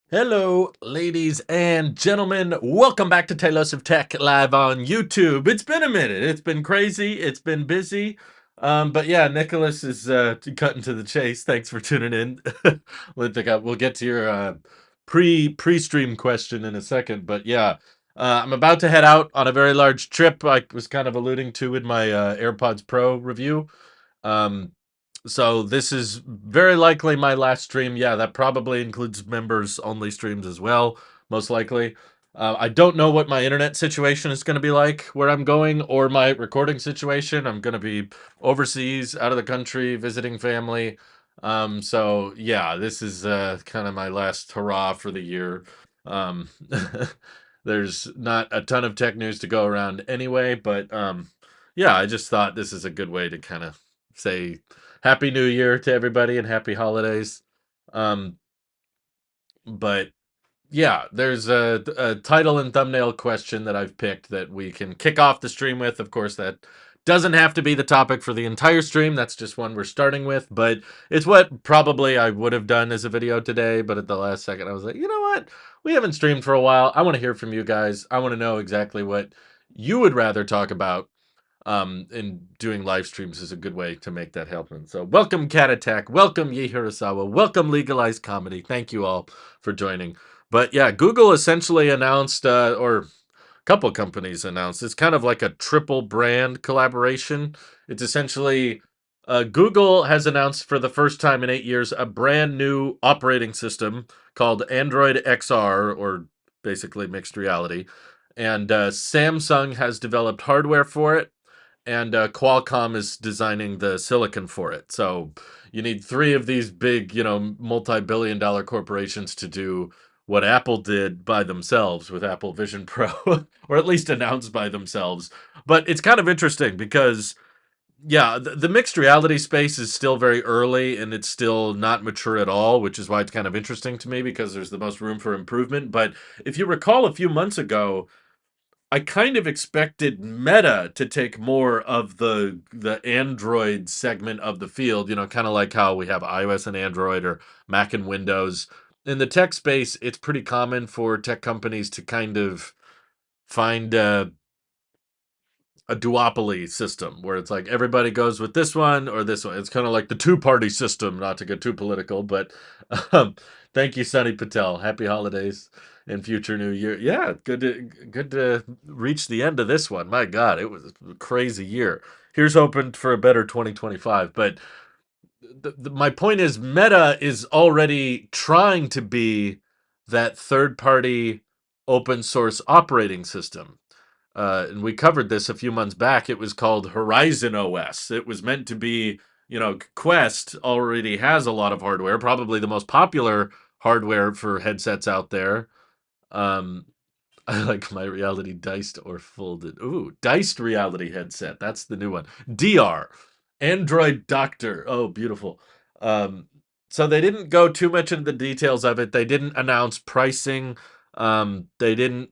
Hello, ladies and gentlemen. Welcome back to Tailosive Tech live on YouTube. It's been a minute. It's been crazy. It's been busy. But yeah, Nicholas is cutting to the chase. Thanks for tuning in. We'll get to your pre-stream question in a second. But yeah, I'm about to head out on a very large trip. I was kind of alluding to in my AirPods Pro review. Um, so this is very likely my last stream. Yeah, that probably includes members only streams as well, most likely. I don't know what my internet situation is going to be like where I'm going or my recording situation. I'm going to be overseas, out of the country, visiting family. So yeah, this is kind of my last hurrah for the year. Um, there's not a ton of tech news to go around anyway, but yeah, I just thought this is a good way to kind of say Happy New Year to everybody and happy holidays. Um, but yeah, there's a title and thumbnail question that I've picked that we can kick off the stream with. Of course, that doesn't have to be the topic for the entire stream. That's just one we're starting with, but it's what probably I would have done as a video today. But at the last second, I was like, you know what? We haven't streamed for a while. I want to hear from you guys. I want to know exactly what you would rather talk about, and doing live streams is a good way to make that happen. So welcome Cat Attack, welcome Yi Hirasawa, welcome Legalized Comedy. Thank you all for joining. But yeah, Google essentially announced, or a couple companies announced, it's kind of like a triple brand collaboration. It's essentially Google has announced for the first time in 8 years a brand new operating system called Android XR, or basically mixed reality. And Samsung has developed hardware for it, and Qualcomm is designing the silicon for it. So you need three of these big, multi-billion-dollar corporations to do what Apple did by themselves with Apple Vision Pro, or at least announced by themselves. But it's kind of interesting because, yeah, the mixed reality space is still very early and it's still not mature at all, which is why it's kind of interesting to me because there's the most room for improvement. But if you recall a few months ago, I kind of expected Meta to take more of the Android segment of the field, kind of like how we have iOS and Android or Mac and Windows. In the tech space, it's pretty common for tech companies to kind of find a duopoly system where it's like everybody goes with this one or this one. It's kind of like the two-party system, not to get too political, but um, thank you, Sunny Patel. Happy holidays and future new year. Yeah, good to reach the end of this one. My God, it was a crazy year. Here's hoping for a better 2025. But my point is, Meta is already trying to be that third-party open source operating system, and we covered this a few months back. It was called Horizon OS. It was meant to be, Quest already has a lot of hardware, probably the most popular hardware for headsets out there. Um, I like my reality diced or folded. Ooh, diced reality headset. That's the new one. DR, Android Doctor. Oh, beautiful. Um, so they didn't go too much into the details of it. They didn't announce pricing. They didn't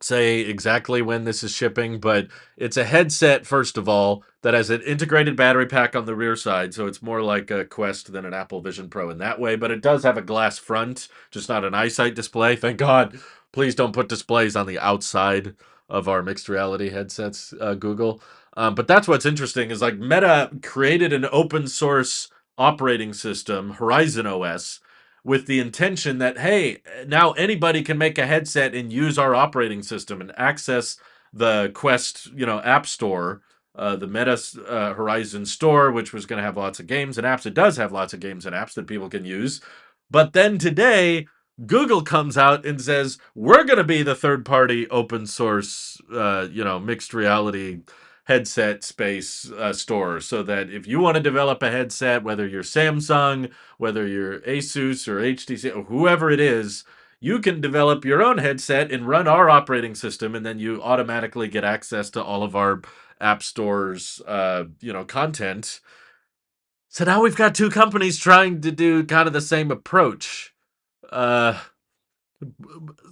say exactly when this is shipping, but it's a headset, first of all, that has an integrated battery pack on the rear side, so it's more like a Quest than an Apple Vision Pro in that way, but it does have a glass front, just not an eyesight display. Thank God. Please don't put displays on the outside of our mixed reality headsets, Google. But that's what's interesting is like Meta created an open source operating system, Horizon OS, with the intention that, hey, now anybody can make a headset and use our operating system and access the Quest, App Store, the Meta Horizon Store, which was going to have lots of games and apps. It does have lots of games and apps that people can use. But then today, Google comes out and says, we're going to be the third party open source, mixed reality headset space store, so that if you want to develop a headset, whether you're Samsung, whether you're Asus or HTC or whoever it is, you can develop your own headset and run our operating system, and then you automatically get access to all of our app stores, content. So now we've got two companies trying to do kind of the same approach. Uh,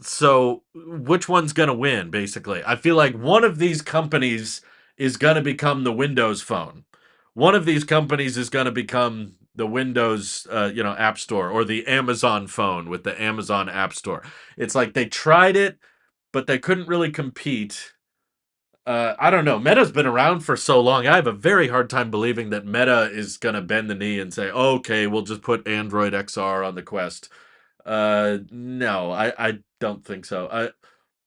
so which one's going to win, basically? I feel like one of these companies is going to become the Windows Phone. One of these companies is going to become the Windows, App Store, or the Amazon phone with the Amazon App Store. It's like they tried it, but they couldn't really compete. I don't know. Meta's been around for so long. I have a very hard time believing that Meta is going to bend the knee and say, "Okay, we'll just put Android XR on the Quest." No, I don't think so.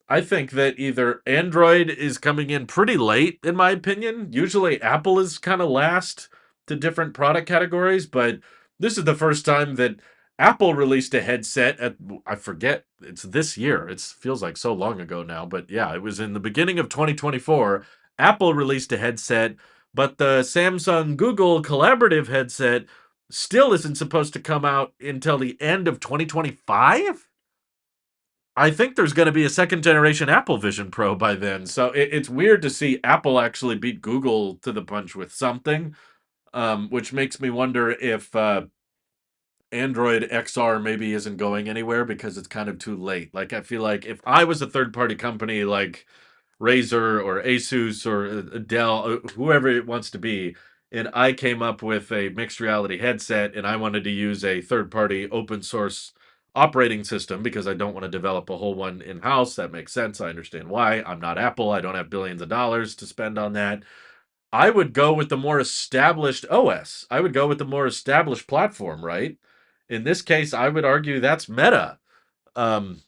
I think that either Android is coming in pretty late, in my opinion. Usually Apple is kind of last to different product categories, but this is the first time that Apple released a headset at, I forget, it's this year. It feels like so long ago now, but yeah, it was in the beginning of 2024. Apple released a headset, but the Samsung Google collaborative headset still isn't supposed to come out until the end of 2025. I think there's going to be a second generation Apple Vision Pro by then. So it's weird to see Apple actually beat Google to the punch with something, which makes me wonder if Android XR maybe isn't going anywhere because it's kind of too late. Like, I feel like if I was a third party company like Razer or Asus or Dell, whoever it wants to be, and I came up with a mixed reality headset and I wanted to use a third party open source operating system because I don't want to develop a whole one in house. That makes sense. I understand why. I'm not Apple. I don't have billions of dollars to spend on that. I would go with the more established OS. I would go with the more established platform, right? In this case, I would argue that's Meta. Um,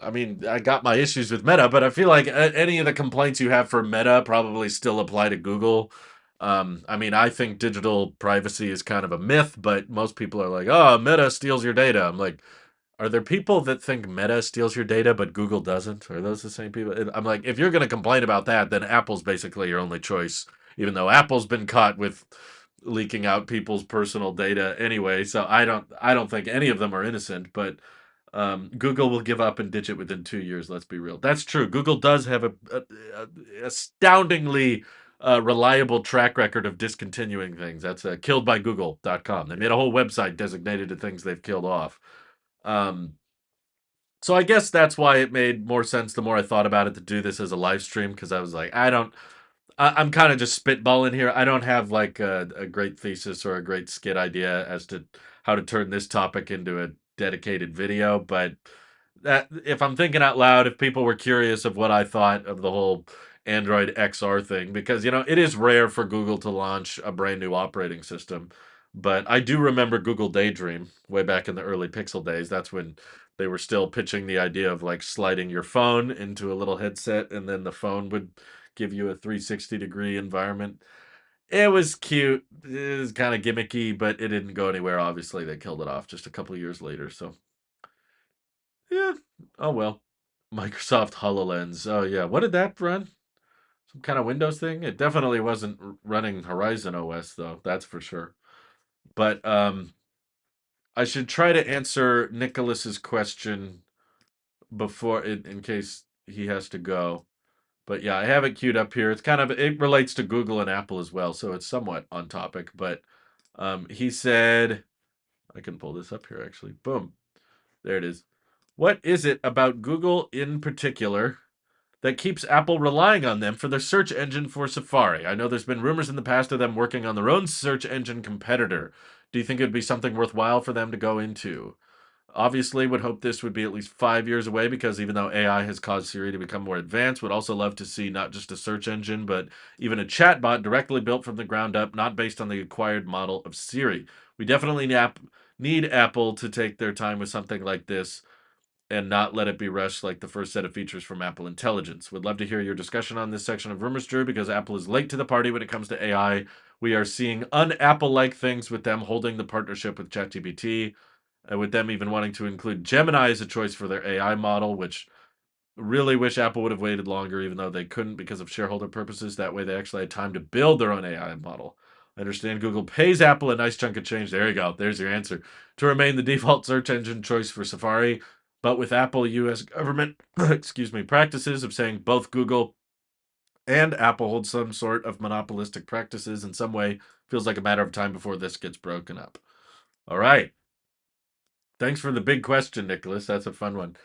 I mean, I got my issues with Meta, but I feel like any of the complaints you have for Meta probably still apply to Google. I mean, I think digital privacy is kind of a myth, but most people are like, "Oh, Meta steals your data." I'm like, are there people that think Meta steals your data, but Google doesn't? Are those the same people? I'm like, if you're going to complain about that, then Apple's basically your only choice, even though Apple's been caught with leaking out people's personal data anyway. So I don't think any of them are innocent, but Google will give up and ditch it within 2 years. Let's be real. That's true. Google does have a astoundingly reliable track record of discontinuing things. That's killedbygoogle.com. They made a whole website designated to things they've killed off. Um, so I guess that's why it made more sense the more I thought about it to do this as a live stream because I was like, I'm kind of just spitballing here. I don't have like a great thesis or a great skit idea as to how to turn this topic into a dedicated video. But that if I'm thinking out loud, if people were curious of what I thought of the whole Android XR thing, because it is rare for Google to launch a brand new operating system. But I do remember Google Daydream way back in the early Pixel days. That's when they were still pitching the idea of like sliding your phone into a little headset and then the phone would give you a 360-degree environment. It was cute. It was kind of gimmicky, but it didn't go anywhere. Obviously, they killed it off just a couple years later. So, yeah. Oh, well. Microsoft HoloLens. Oh, yeah. What did that run? Some kind of Windows thing? It definitely wasn't running Horizon OS, though. That's for sure. But I should try to answer Nicholas's question before, in case he has to go. But yeah, I have it queued up here. It relates to Google and Apple as well, so it's somewhat on topic. But he said, I can pull this up here actually. Boom, there it is. What is it about Google in particular that keeps Apple relying on them for their search engine for Safari? I know there's been rumors in the past of them working on their own search engine competitor. Do you think it would be something worthwhile for them to go into? Obviously, would hope this would be at least 5 years away because even though AI has caused Siri to become more advanced, would also love to see not just a search engine, but even a chatbot directly built from the ground up, not based on the acquired model of Siri. We definitely need Apple to take their time with something like this and not let it be rushed like the first set of features from Apple Intelligence. Would love to hear your discussion on this section of Rumors, Drew, because Apple is late to the party when it comes to AI. We are seeing un-Apple like things with them holding the partnership with ChatGPT, with them even wanting to include Gemini as a choice for their AI model, which really wish Apple would have waited longer, even though they couldn't because of shareholder purposes. That way they actually had time to build their own AI model. I understand Google pays Apple a nice chunk of change. There you go. There's your answer. To remain the default search engine choice for Safari. But with Apple, US government, excuse me, practices of saying both Google and Apple hold some sort of monopolistic practices in some way, feels like a matter of time before this gets broken up. All right. Thanks for the big question, Nicholas. That's a fun one.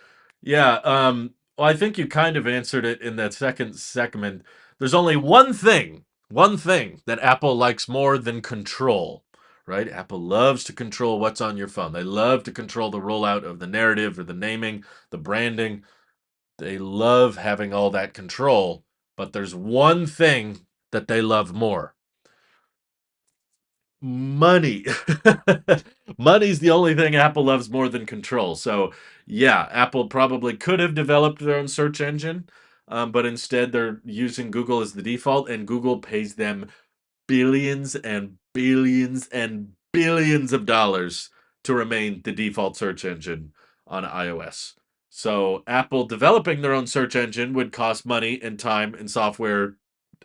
Yeah, well, I think you kind of answered it in that second segment. There's only one thing that Apple likes more than control, right? Apple loves to control what's on your phone. They love to control the rollout of the narrative or the naming, the branding. They love having all that control, but there's one thing that they love more: money. Money's the only thing Apple loves more than control. So, yeah, Apple probably could have developed their own search engine, but instead they're using Google as the default, and Google pays them billions and billions and billions of dollars to remain the default search engine on iOS. So, Apple developing their own search engine would cost money and time and software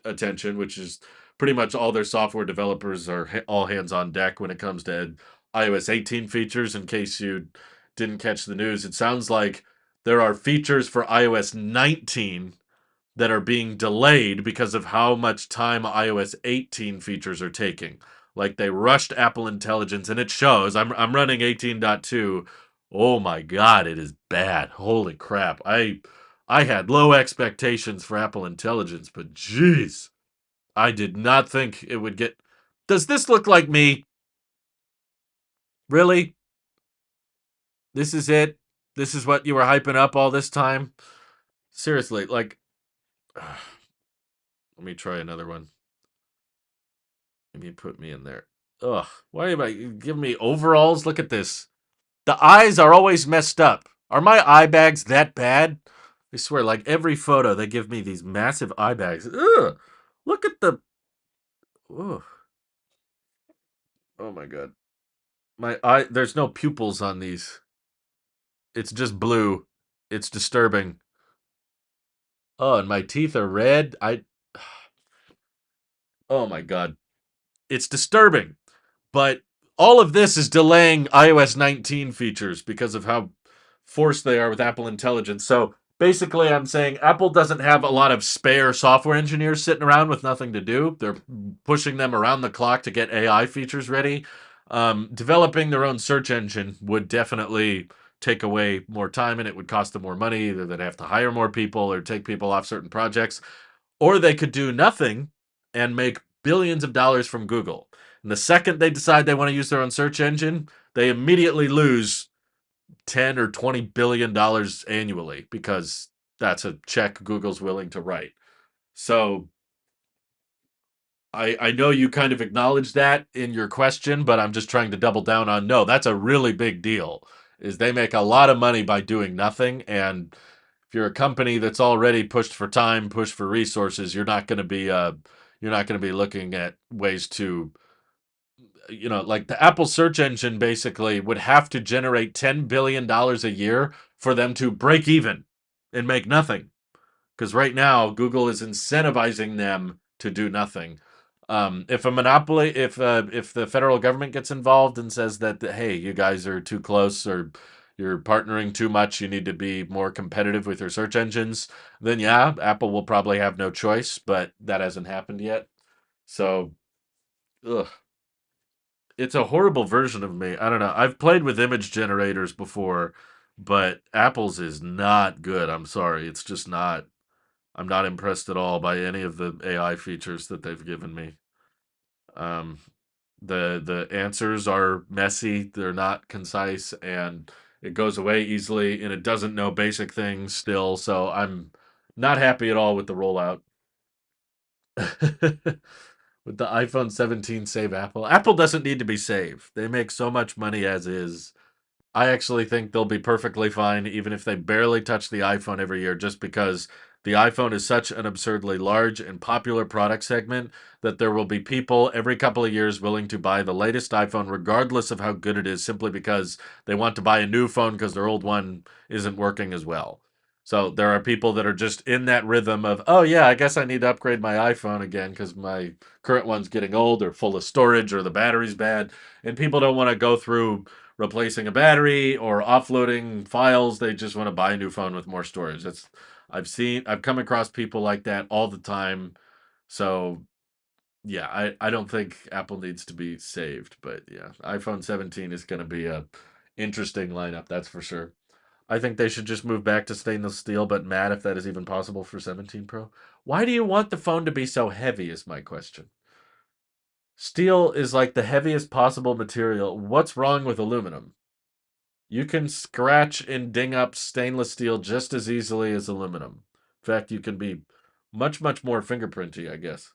attention, which is pretty much all their software developers are all hands on deck when it comes to iOS 18 features. In case you didn't catch the news, it sounds like there are features for iOS 19 that are being delayed because of how much time iOS 18 features are taking. Like they rushed Apple Intelligence, and it shows. I'm running 18.2. Oh my god, it is bad. Holy crap. I had low expectations for Apple Intelligence, but jeez, I did not think it would get. Does this look like me? Really? This is it? This is what you were hyping up all this time? Seriously, like let me try another one. Let me put me in there. Ugh, why am I giving me overalls? Look at this. The eyes are always messed up. Are my eye bags that bad? I swear, like every photo, they give me these massive eye bags. Ugh, look at the. Ugh. Oh my god. My eye, there's no pupils on these. It's just blue. It's disturbing. Oh, and my teeth are red. Oh my god. It's disturbing. But all of this is delaying iOS 19 features because of how forced they are with Apple Intelligence. So basically, I'm saying Apple doesn't have a lot of spare software engineers sitting around with nothing to do. They're pushing them around the clock to get AI features ready. Developing their own search engine would definitely take away more time, and it would cost them more money. Either they'd have to hire more people or take people off certain projects, or they could do nothing and make billions of dollars from Google. And the second they decide they want to use their own search engine, they immediately lose 10 or 20 billion dollars annually because that's a check Google's willing to write. So I know you kind of acknowledged that in your question, but I'm just trying to double down on no, that's a really big deal. Is they make a lot of money by doing nothing, and if you're a company that's already pushed for time, pushed for resources, you're not going to be looking at ways to, like the Apple search engine basically would have to generate $10 billion a year for them to break even and make nothing. Because right now, Google is incentivizing them to do nothing. If a monopoly, if the federal government gets involved and says that hey, you guys are too close or you're partnering too much, you need to be more competitive with your search engines, then yeah, Apple will probably have no choice. But that hasn't happened yet. So, ugh, it's a horrible version of me. I don't know. I've played with image generators before, but Apple's is not good. I'm sorry. It's just not. I'm not impressed at all by any of the AI features that they've given me. Um, the answers are messy, they're not concise, and it goes away easily, and it doesn't know basic things still. So I'm not happy at all with the rollout. With the iPhone 17 save Apple. Apple doesn't need to be saved. They make so much money as is. I actually think they'll be perfectly fine even if they barely touch the iPhone every year, just because the iPhone is such an absurdly large and popular product segment that there will be people every couple of years willing to buy the latest iPhone regardless of how good it is, simply because they want to buy a new phone because their old one isn't working as well. So there are people that are just in that rhythm of, oh yeah, I guess I need to upgrade my iPhone again because my current one's getting old or full of storage or the battery's bad. And people don't want to go through replacing a battery or offloading files. They just want to buy a new phone with more storage. I've come across people like that all the time. So yeah, I don't think Apple needs to be saved, but yeah, iPhone 17 is going to be a interesting lineup, that's for sure. I think they should just move back to stainless steel, but matte if that is even possible for 17 Pro. Why do you want the phone to be so heavy is my question. Steel is like the heaviest possible material. What's wrong with aluminum? You can scratch and ding up stainless steel just as easily as aluminum. In fact, you can be much, much more fingerprinty, I guess.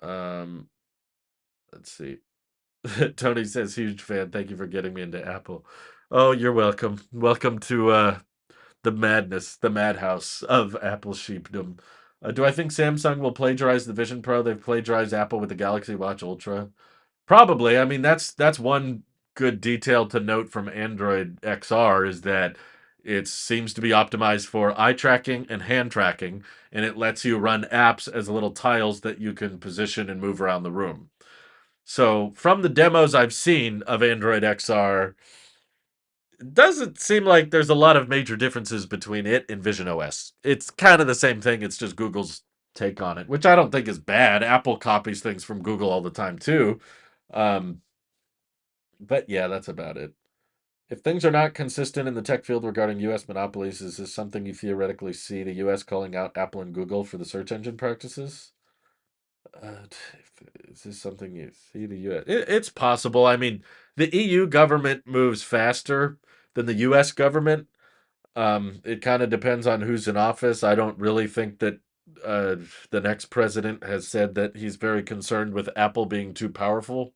Um, let's see. Tony says, huge fan. Thank you for getting me into Apple. Oh, you're welcome. Welcome to the madness, the madhouse of Apple sheepdom. Do I think Samsung will plagiarize the Vision Pro? They've plagiarized Apple with the Galaxy Watch Ultra. Probably. I mean, that's one good detail to note from Android XR is that it seems to be optimized for eye tracking and hand tracking, and it lets you run apps as little tiles that you can position and move around the room. So, from the demos I've seen of Android XR, it doesn't seem like there's a lot of major differences between it and visionOS. It's kind of the same thing, it's just Google's take on it, which I don't think is bad. Apple copies things from Google all the time too. Um, but yeah, that's about it. If things are not consistent in the tech field regarding US monopolies, is this something you theoretically see the US calling out Apple and Google for the search engine practices? Is this something you see the US? It's possible. I mean, the EU government moves faster than the US government. It kind of depends on who's in office. I don't really think that uh, the next president has said that he's very concerned with Apple being too powerful.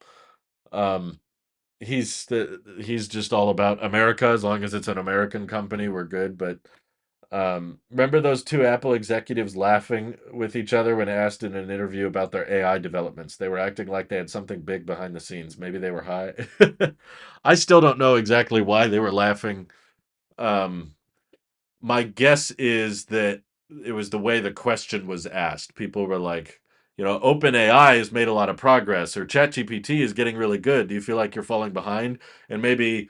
Um, he's just all about America. As long as it's an American company, we're good. But remember those two Apple executives laughing with each other when asked in an interview about their AI developments? They were acting like they had something big behind the scenes. Maybe they were high. I still don't know exactly why they were laughing. Um, my guess is that it was the way the question was asked. People were like, OpenAI has made a lot of progress, or ChatGPT is getting really good. Do you feel like you're falling behind? And maybe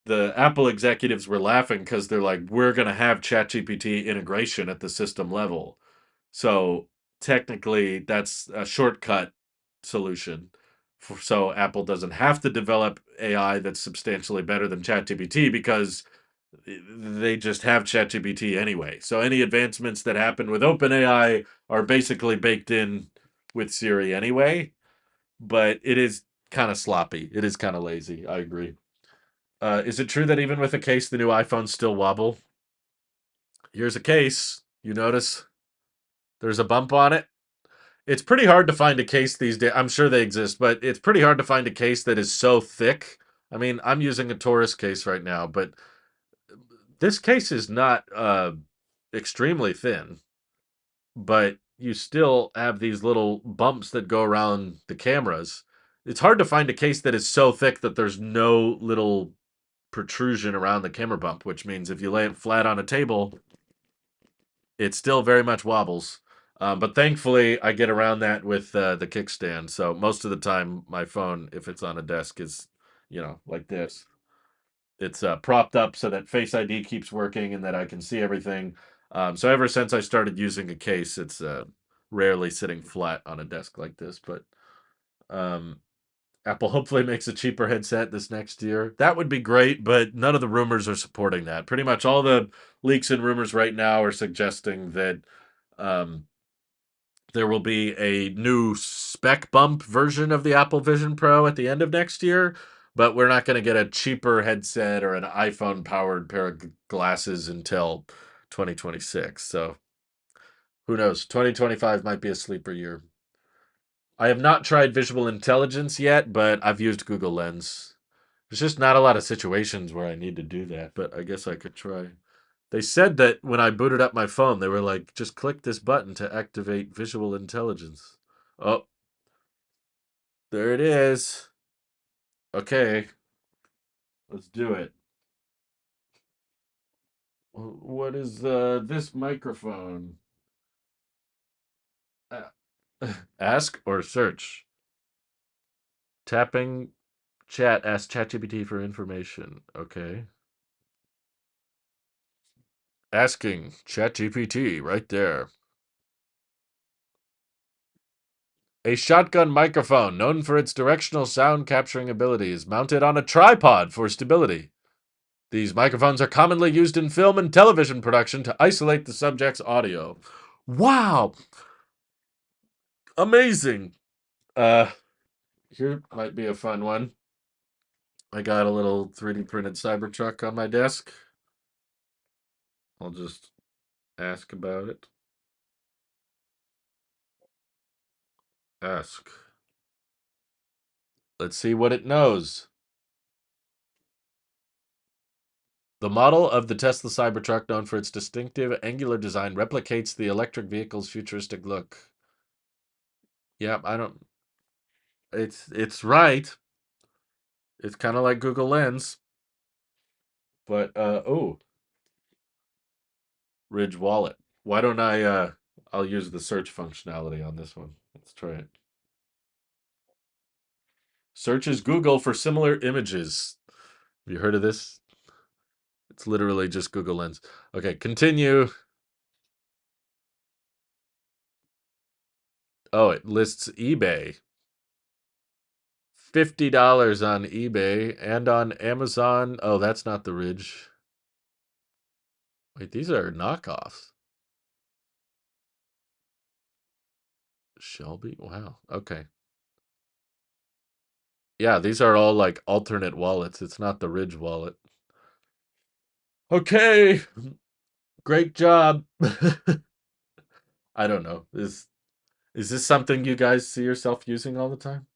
the Apple executives were laughing because they're like, we're going to have ChatGPT integration at the system level. So technically, that's a shortcut solution. So Apple doesn't have to develop AI that's substantially better than ChatGPT because they just have ChatGPT anyway. So any advancements that happen with OpenAI are basically baked in with Siri anyway. But it is kind of sloppy. It is kind of lazy. I agree. Is it true that even with a case, the new iPhones still wobble? Here's a case. You notice there's a bump on it. It's pretty hard to find a case these days. I'm sure they exist, but it's pretty hard to find a case that is so thick. I mean, I'm using a Taurus case right now, but this case is not extremely thin, but you still have these little bumps that go around the cameras. It's hard to find a case that is so thick that there's no little protrusion around the camera bump, which means if you lay it flat on a table, it still very much wobbles. But thankfully, I get around that with the kickstand. So most of the time, my phone, if it's on a desk, is like this. It's propped up so that Face ID keeps working and that I can see everything. So ever since I started using a case, it's rarely sitting flat on a desk like this. But um, Apple hopefully makes a cheaper headset this next year. That would be great, but none of the rumors are supporting that. Pretty much all the leaks and rumors right now are suggesting that um, there will be a new spec bump version of the Apple Vision Pro at the end of next year, but we're not going to get a cheaper headset or an iPhone powered pair of glasses until 2026. So who knows? 2025 might be a sleeper year. I have not tried visual intelligence yet, but I've used Google Lens. There's just not a lot of situations where I need to do that, but I guess I could try. They said that when I booted up my phone, they were like, just click this button to activate visual intelligence. Oh, there it is. Okay, let's do it. What is this microphone? Uh, Ask or search? Tapping chat, ask ChatGPT for information. Okay. Asking ChatGPT right there. A shotgun microphone, known for its directional sound capturing abilities, mounted on a tripod for stability. These microphones are commonly used in film and television production to isolate the subject's audio. Wow! Amazing! Uh, Here might be a fun one. I got a little 3D printed Cybertruck on my desk. I'll just ask about it. Ask. Let's see what it knows. The model of the Tesla Cybertruck, known for its distinctive angular design, replicates the electric vehicle's futuristic look. Yeah, I don't. It's right. It's kind of like Google Lens, but oh, Ridge Wallet. Why don't I'll use the search functionality on this one. Let's try it. Searches Google for similar images. Have you heard of this? It's literally just Google Lens. Okay, continue. Oh, it lists eBay. $50 on eBay and on Amazon. Oh, that's not the Ridge. Wait, these are knockoffs. Shelby? Wow. Okay. Yeah, these are all like alternate wallets. It's not the Ridge wallet. Okay. Great job. I don't know. Is this something you guys see yourself using all the time?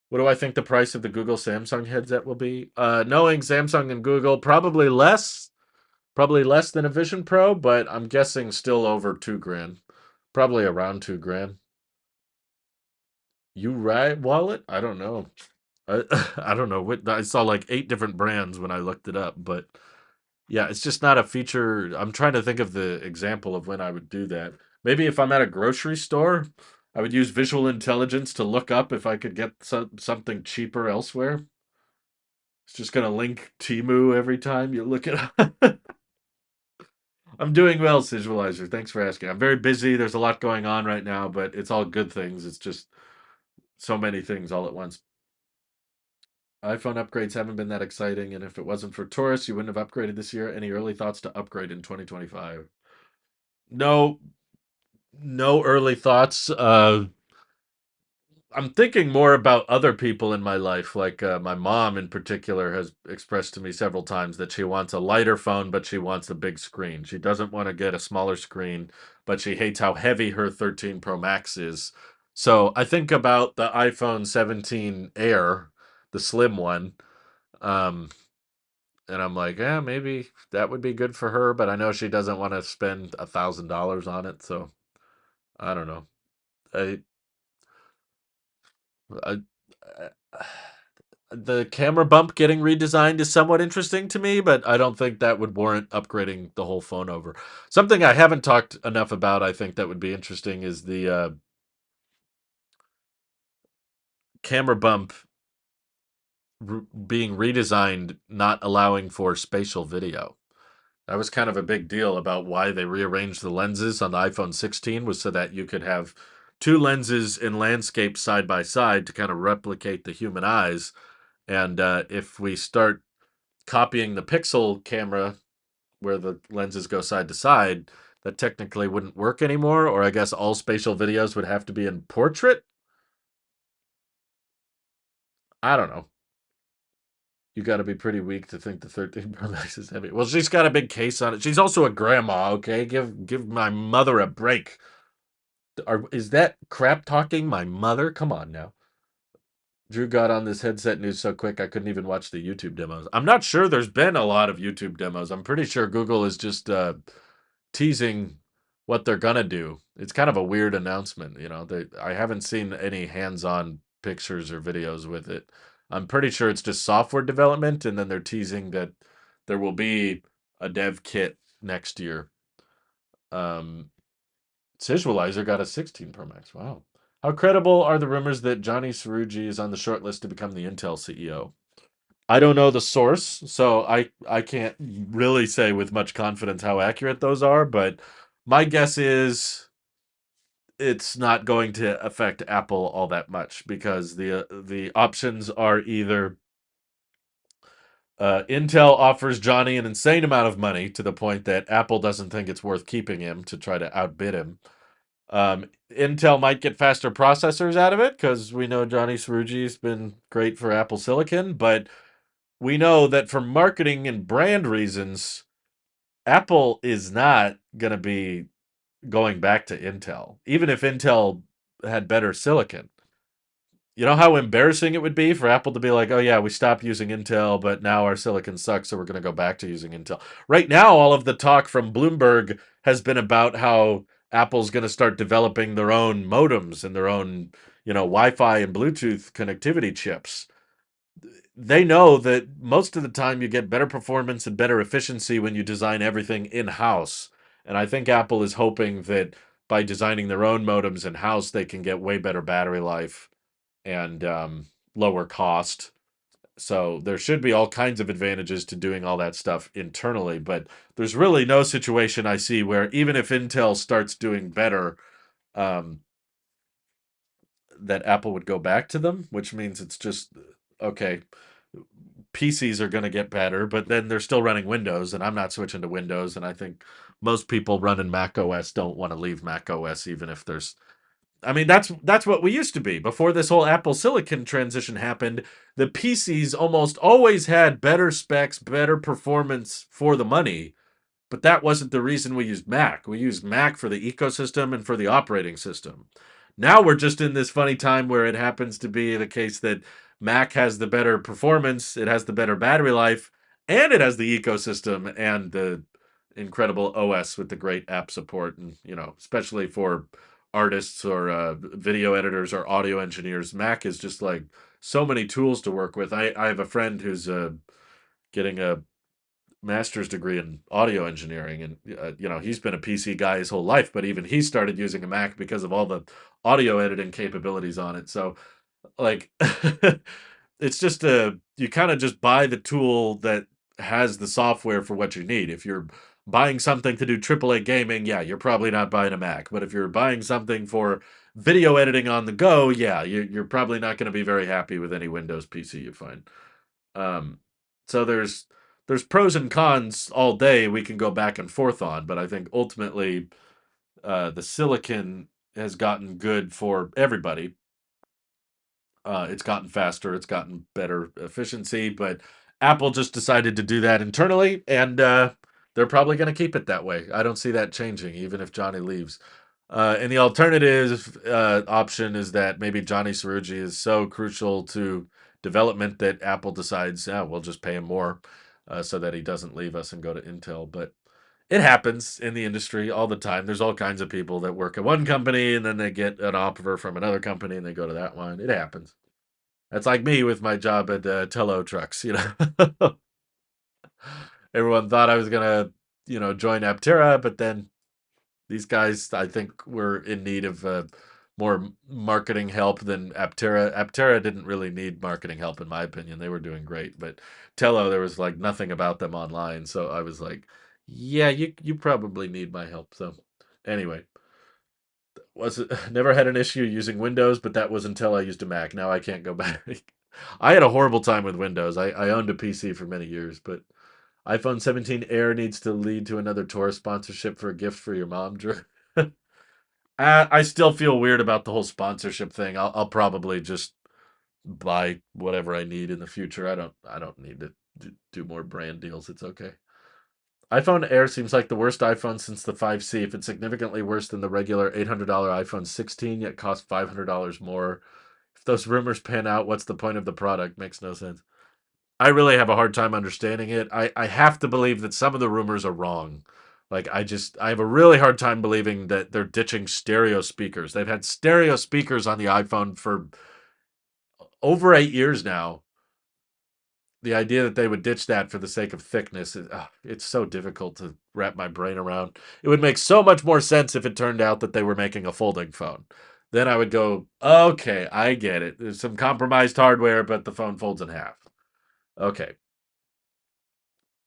What do I think the price of the Google Samsung headset will be? Knowing Samsung and Google, probably less than a Vision Pro, but I'm guessing still over 2 grand, probably around 2 grand. You right wallet? I don't know. I, I don't know. I saw like 8 different brands when I looked it up, but yeah, it's just not a feature. I'm trying to think of the example of when I would do that. Maybe if I'm at a grocery store, I would use visual intelligence to look up if I could get something cheaper elsewhere. It's just going to link Timu every time you look it up. I'm doing well, Visualizer. Thanks for asking. I'm very busy. There's a lot going on right now, but it's all good things. It's just so many things all at once. iPhone upgrades haven't been that exciting, and if it wasn't for tourists, you wouldn't have upgraded this year. Any early thoughts to upgrade in 2025? No, no early thoughts. I'm thinking more about other people in my life. Like my mom, in particular, has expressed to me several times that she wants a lighter phone, but she wants a big screen. She doesn't want to get a smaller screen, but she hates how heavy her 13 Pro Max is. So I think about the iPhone 17 Air, the slim one. Um, and I'm like, yeah, maybe that would be good for her, but I know she doesn't want to spend $1,000 on it. So I don't know. I, I, the camera bump getting redesigned is somewhat interesting to me, but I don't think that would warrant upgrading the whole phone over. Something I haven't talked enough about, I think that would be interesting, is the camera bump being redesigned, not allowing for spatial video. That was kind of a big deal about why they rearranged the lenses on the iPhone 16, was so that you could have two lenses in landscape side by side to kind of replicate the human eyes. And if we start copying the Pixel camera where the lenses go side to side, that technically wouldn't work anymore. Or I guess all spatial videos would have to be in portrait. I don't know. You got to be pretty weak to think the 13 Pro Max is heavy. Well, she's got a big case on it. She's also a grandma. Okay, give my mother a break. Is that crap talking my mother? Come on now. Drew got on this headset news so quick I couldn't even watch the YouTube demos. I'm not sure there's been a lot of YouTube demos. I'm pretty sure Google is just teasing what they're gonna do. It's kind of a weird announcement, you know. I haven't seen any hands-on pictures or videos with it. I'm pretty sure it's just software development, and then they're teasing that there will be a dev kit next year. Um, Visualizer got a 16 Pro Max. Wow. How credible are the rumors that Johnny Sarugi is on the short list to become the Intel CEO? I don't know the source, so I can't really say with much confidence how accurate those are, but my guess is it's not going to affect Apple all that much because the options are either Intel offers Johnny an insane amount of money to the point that Apple doesn't think it's worth keeping him to try to outbid him, Intel might get faster processors out of it because we know Johnny Cerrugi's been great for Apple Silicon, but we know that for marketing and brand reasons, Apple is not going to be going back to Intel, even if Intel had better silicon. You know how embarrassing it would be for Apple to be like, oh, yeah, we stopped using Intel, but now our silicon sucks, so we're going to go back to using Intel. Right now, all of the talk from Bloomberg has been about how Apple's going to start developing their own modems and their own, Wi-Fi and Bluetooth connectivity chips. They know that most of the time you get better performance and better efficiency when you design everything in-house. And I think Apple is hoping that by designing their own modems in-house, they can get way better battery life and lower cost. So there should be all kinds of advantages to doing all that stuff internally. But there's really no situation I see where even if Intel starts doing better, um, that Apple would go back to them, which means it's just okay. PCs are going to get better, but then they're still running Windows, and I'm not switching to Windows. And I think most people running Mac OS don't want to leave Mac OS, even if there's I mean, that's what we used to be. Before this whole Apple Silicon transition happened, the PCs almost always had better specs, better performance for the money, but that wasn't the reason we used Mac. We used Mac for the ecosystem and for the operating system. Now we're just in this funny time where it happens to be the case that Mac has the better performance, it has the better battery life, and it has the ecosystem and the incredible OS with the great app support. And, especially for artists or video editors or audio engineers, Mac is just like so many tools to work with. I have a friend who's getting a master's degree in audio engineering, and he's been a PC guy his whole life, but even he started using a Mac because of all the audio editing capabilities on it. So like it's just you kind of just buy the tool that has the software for what you need. If you're buying something to do AAA gaming, yeah, you're probably not buying a Mac. But if you're buying something for video editing on the go, yeah, you're probably not going to be very happy with any Windows PC you find. Um, so there's pros and cons all day we can go back and forth on, but I think ultimately the silicon has gotten good for everybody. It's gotten faster, it's gotten better efficiency, but Apple just decided to do that internally, and they're probably going to keep it that way. I don't see that changing, even if Johnny leaves. And the alternative option is that maybe Johnny Cerrugi is so crucial to development that Apple decides, yeah, we'll just pay him more so that he doesn't leave us and go to Intel. But it happens in the industry all the time. There's all kinds of people that work at one company and then they get an offer from another company and they go to that one. It happens. That's like me with my job at Tello Trucks. Everyone thought I was gonna, join Aptera, but then these guys, I think, were in need of more marketing help than Aptera. Aptera didn't really need marketing help, in my opinion. They were doing great, but Tello, there was like nothing about them online, so I was like, yeah, you probably need my help. So anyway, was it never had an issue using Windows, but that was until I used a Mac. Now I can't go back. I had a horrible time with Windows. I owned a PC for many years, but iPhone 17 Air needs to lead to another tour sponsorship for a gift for your mom, Drew. I still feel weird about the whole sponsorship thing. I'll probably just buy whatever I need in the future. I don't need to do more brand deals. It's okay. iPhone Air seems like the worst iPhone since the 5C. If it's significantly worse than the regular $800 iPhone 16, yet costs $500 more. If those rumors pan out, what's the point of the product? Makes no sense. I really have a hard time understanding it. I have to believe that some of the rumors are wrong. Like I have a really hard time believing that they're ditching stereo speakers. They've had stereo speakers on the iPhone for over 8 years now. The idea that they would ditch that for the sake of thickness, it's so difficult to wrap my brain around. It would make so much more sense if it turned out that they were making a folding phone. Then I would go, okay, I get it. There's some compromised hardware, but the phone folds in half. Okay.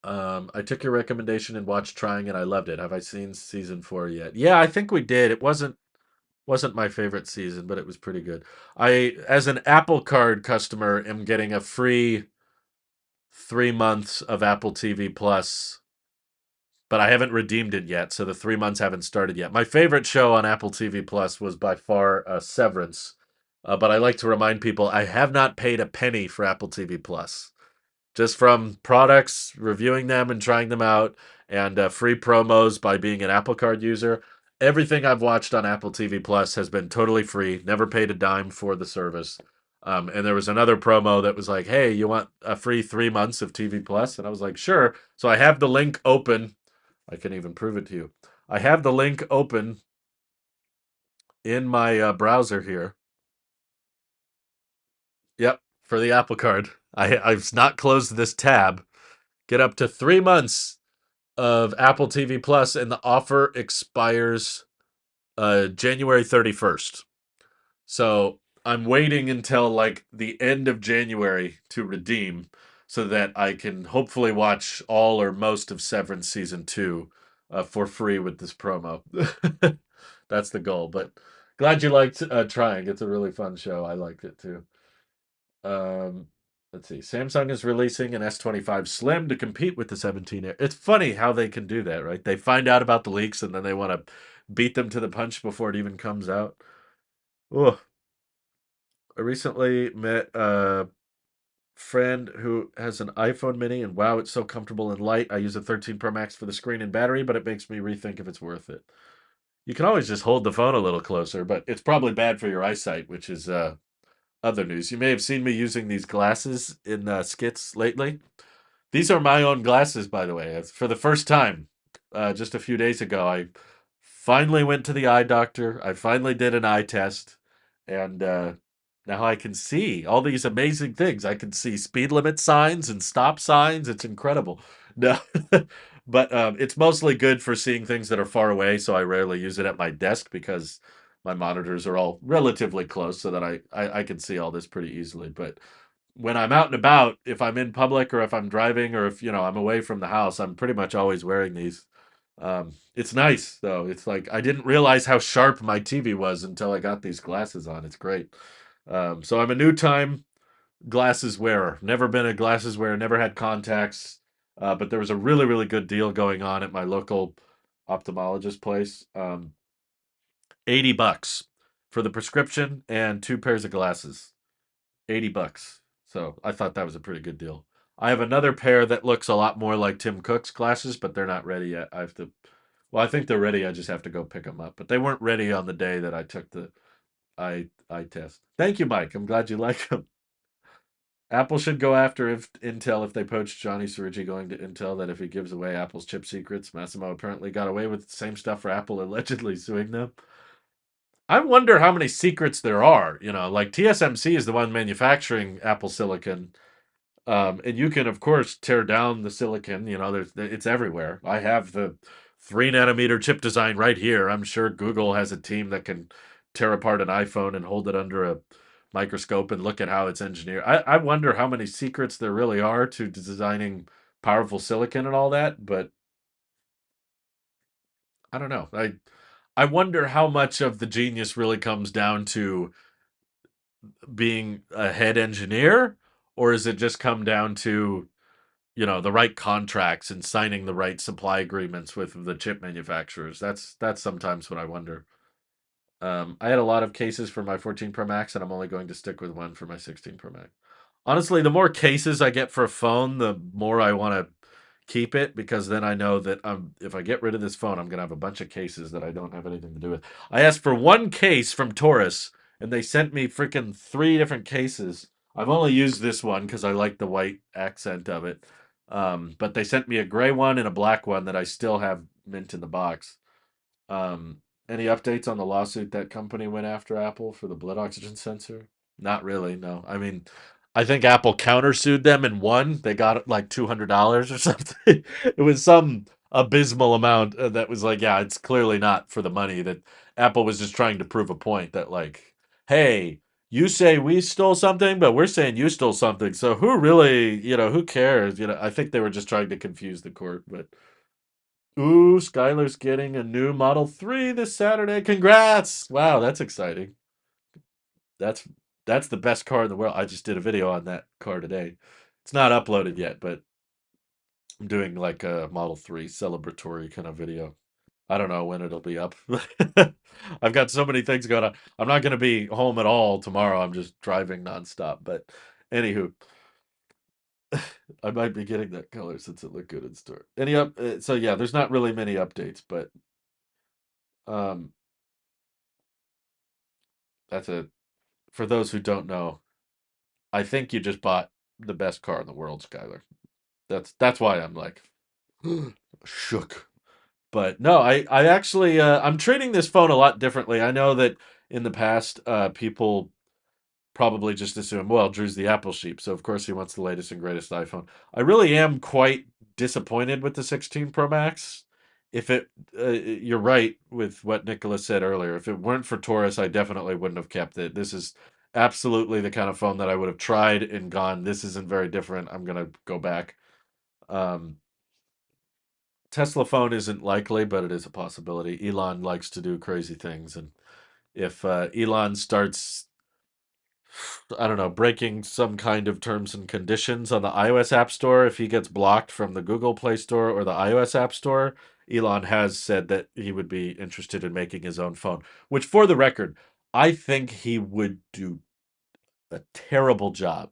I took your recommendation and watched Trying, and I loved it. Have I seen season 4 yet? Yeah, I think we did. It wasn't my favorite season, but it was pretty good. I, as an Apple Card customer, am getting a free 3 months of Apple TV Plus but I haven't redeemed it yet, so the 3 months haven't started yet. My favorite show on Apple TV Plus was by far Severance, but I like to remind people I have not paid a penny for Apple TV Plus. Just from products, reviewing them and trying them out, and free promos by being an Apple Card user. Everything I've watched on Apple TV Plus has been totally free. Never paid a dime for the service. And there was another promo that was like, "Hey, you want a free 3 months of TV Plus?" And I was like, "Sure." So I have the link open. I can even prove it to you. I have the link open in my browser here. Yep, for the Apple Card. I've not closed this tab. Get up to 3 months of Apple TV Plus, and the offer expires January 31st. So I'm waiting until like the end of January to redeem so that I can hopefully watch all or most of Severance season 2 for free with this promo. That's the goal. But glad you liked trying. It's a really fun show. I liked it too. Um, let's see. Samsung is releasing an S25 Slim to compete with the 17 Air. It's funny how they can do that, right? They find out about the leaks and then they want to beat them to the punch before it even comes out. Oh, I recently met a friend who has an iPhone mini, and wow, it's so comfortable and light. I use a 13 Pro Max for the screen and battery, but it makes me rethink if it's worth it. You can always just hold the phone a little closer, but it's probably bad for your eyesight, which is other news. You may have seen me using these glasses in skits lately. These are my own glasses, by the way. For the first time, just a few days ago, I finally went to the eye doctor. I finally did an eye test, and now I can see all these amazing things. I can see speed limit signs and stop signs. It's incredible. No, but it's mostly good for seeing things that are far away. So I rarely use it at my desk because my monitors are all relatively close, so that I can see all this pretty easily. But when I'm out and about, if I'm in public or if I'm driving or if I'm away from the house, I'm pretty much always wearing these. It's nice though. It's like I didn't realize how sharp my TV was until I got these glasses on. It's great. So I'm a new time glasses wearer. Never been a glasses wearer. Never had contacts. But there was a really really good deal going on at my local ophthalmologist place. $80 for the prescription and two pairs of glasses. $80. So I thought that was a pretty good deal. I have another pair that looks a lot more like Tim Cook's glasses, but they're not ready yet. I have to. Well, I think they're ready. I just have to go pick them up. But they weren't ready on the day that I took the eye test. Thank you, Mike. I'm glad you like them. Apple should go after if Intel if they poach Johnny Cerrucci going to Intel. That if he gives away Apple's chip secrets, Massimo apparently got away with the same stuff for Apple, allegedly suing them. I wonder how many secrets there are. Like TSMC is the one manufacturing Apple Silicon. And you can, of course, tear down the silicon. It's everywhere. I have the 3 nanometer chip design right here. I'm sure Google has a team that can tear apart an iPhone and hold it under a microscope and look at how it's engineered. I wonder how many secrets there really are to designing powerful silicon and all that. But I don't know. I wonder how much of the genius really comes down to being a head engineer, or is it just come down to the right contracts and signing the right supply agreements with the chip manufacturers. That's sometimes what I wonder. I had a lot of cases for my 14 Pro Max, and I'm only going to stick with one for my 16 Pro Max. Honestly, the more cases I get for a phone, the more I want to keep it, because then I know that if I get rid of this phone, I'm going to have a bunch of cases that I don't have anything to do with. I asked for one case from Taurus, and they sent me freaking 3 different cases. I've only used this one because I like the white accent of it. But they sent me a gray one and a black one that I still have mint in the box. Um, any updates on the lawsuit that company went after Apple for the blood oxygen sensor? Not really, no. I mean, I think Apple countersued them and won. They got like $200 or something. It was some abysmal amount that was like, yeah, it's clearly not for the money. That Apple was just trying to prove a point that, like, hey, you say we stole something, but we're saying you stole something. So who really, who cares? I think they were just trying to confuse the court, but ooh, Skylar's getting a new Model 3 this Saturday. Congrats! Wow, that's exciting. That's that's the best car in the world. I just did a video on that car today. It's not uploaded yet, but I'm doing like a Model 3 celebratory kind of video. I don't know when it'll be up. I've got so many things going on. I'm not going to be home at all tomorrow. I'm just driving nonstop. But anywho, I might be getting that color since it looked good in store. So yeah, there's not really many updates, but um, that's a for those who don't know, I think you just bought the best car in the world, Skylar. That's why I'm like shook. But no, I actually I'm treating this phone a lot differently. I know that in the past people probably just assume, well, Drew's the Apple sheep, so of course he wants the latest and greatest iPhone. I really am quite disappointed with the 16 Pro Max. If it, you're right with what Nicholas said earlier. If it weren't for Taurus, I definitely wouldn't have kept it. This is absolutely the kind of phone that I would have tried and gone, this isn't very different. I'm gonna go back. Um, Tesla phone isn't likely, but it is a possibility. Elon likes to do crazy things, and if Elon starts, I don't know, breaking some kind of terms and conditions on the iOS App Store, if he gets blocked from the Google Play Store or the iOS App Store, Elon has said that he would be interested in making his own phone, which, for the record, I think he would do a terrible job.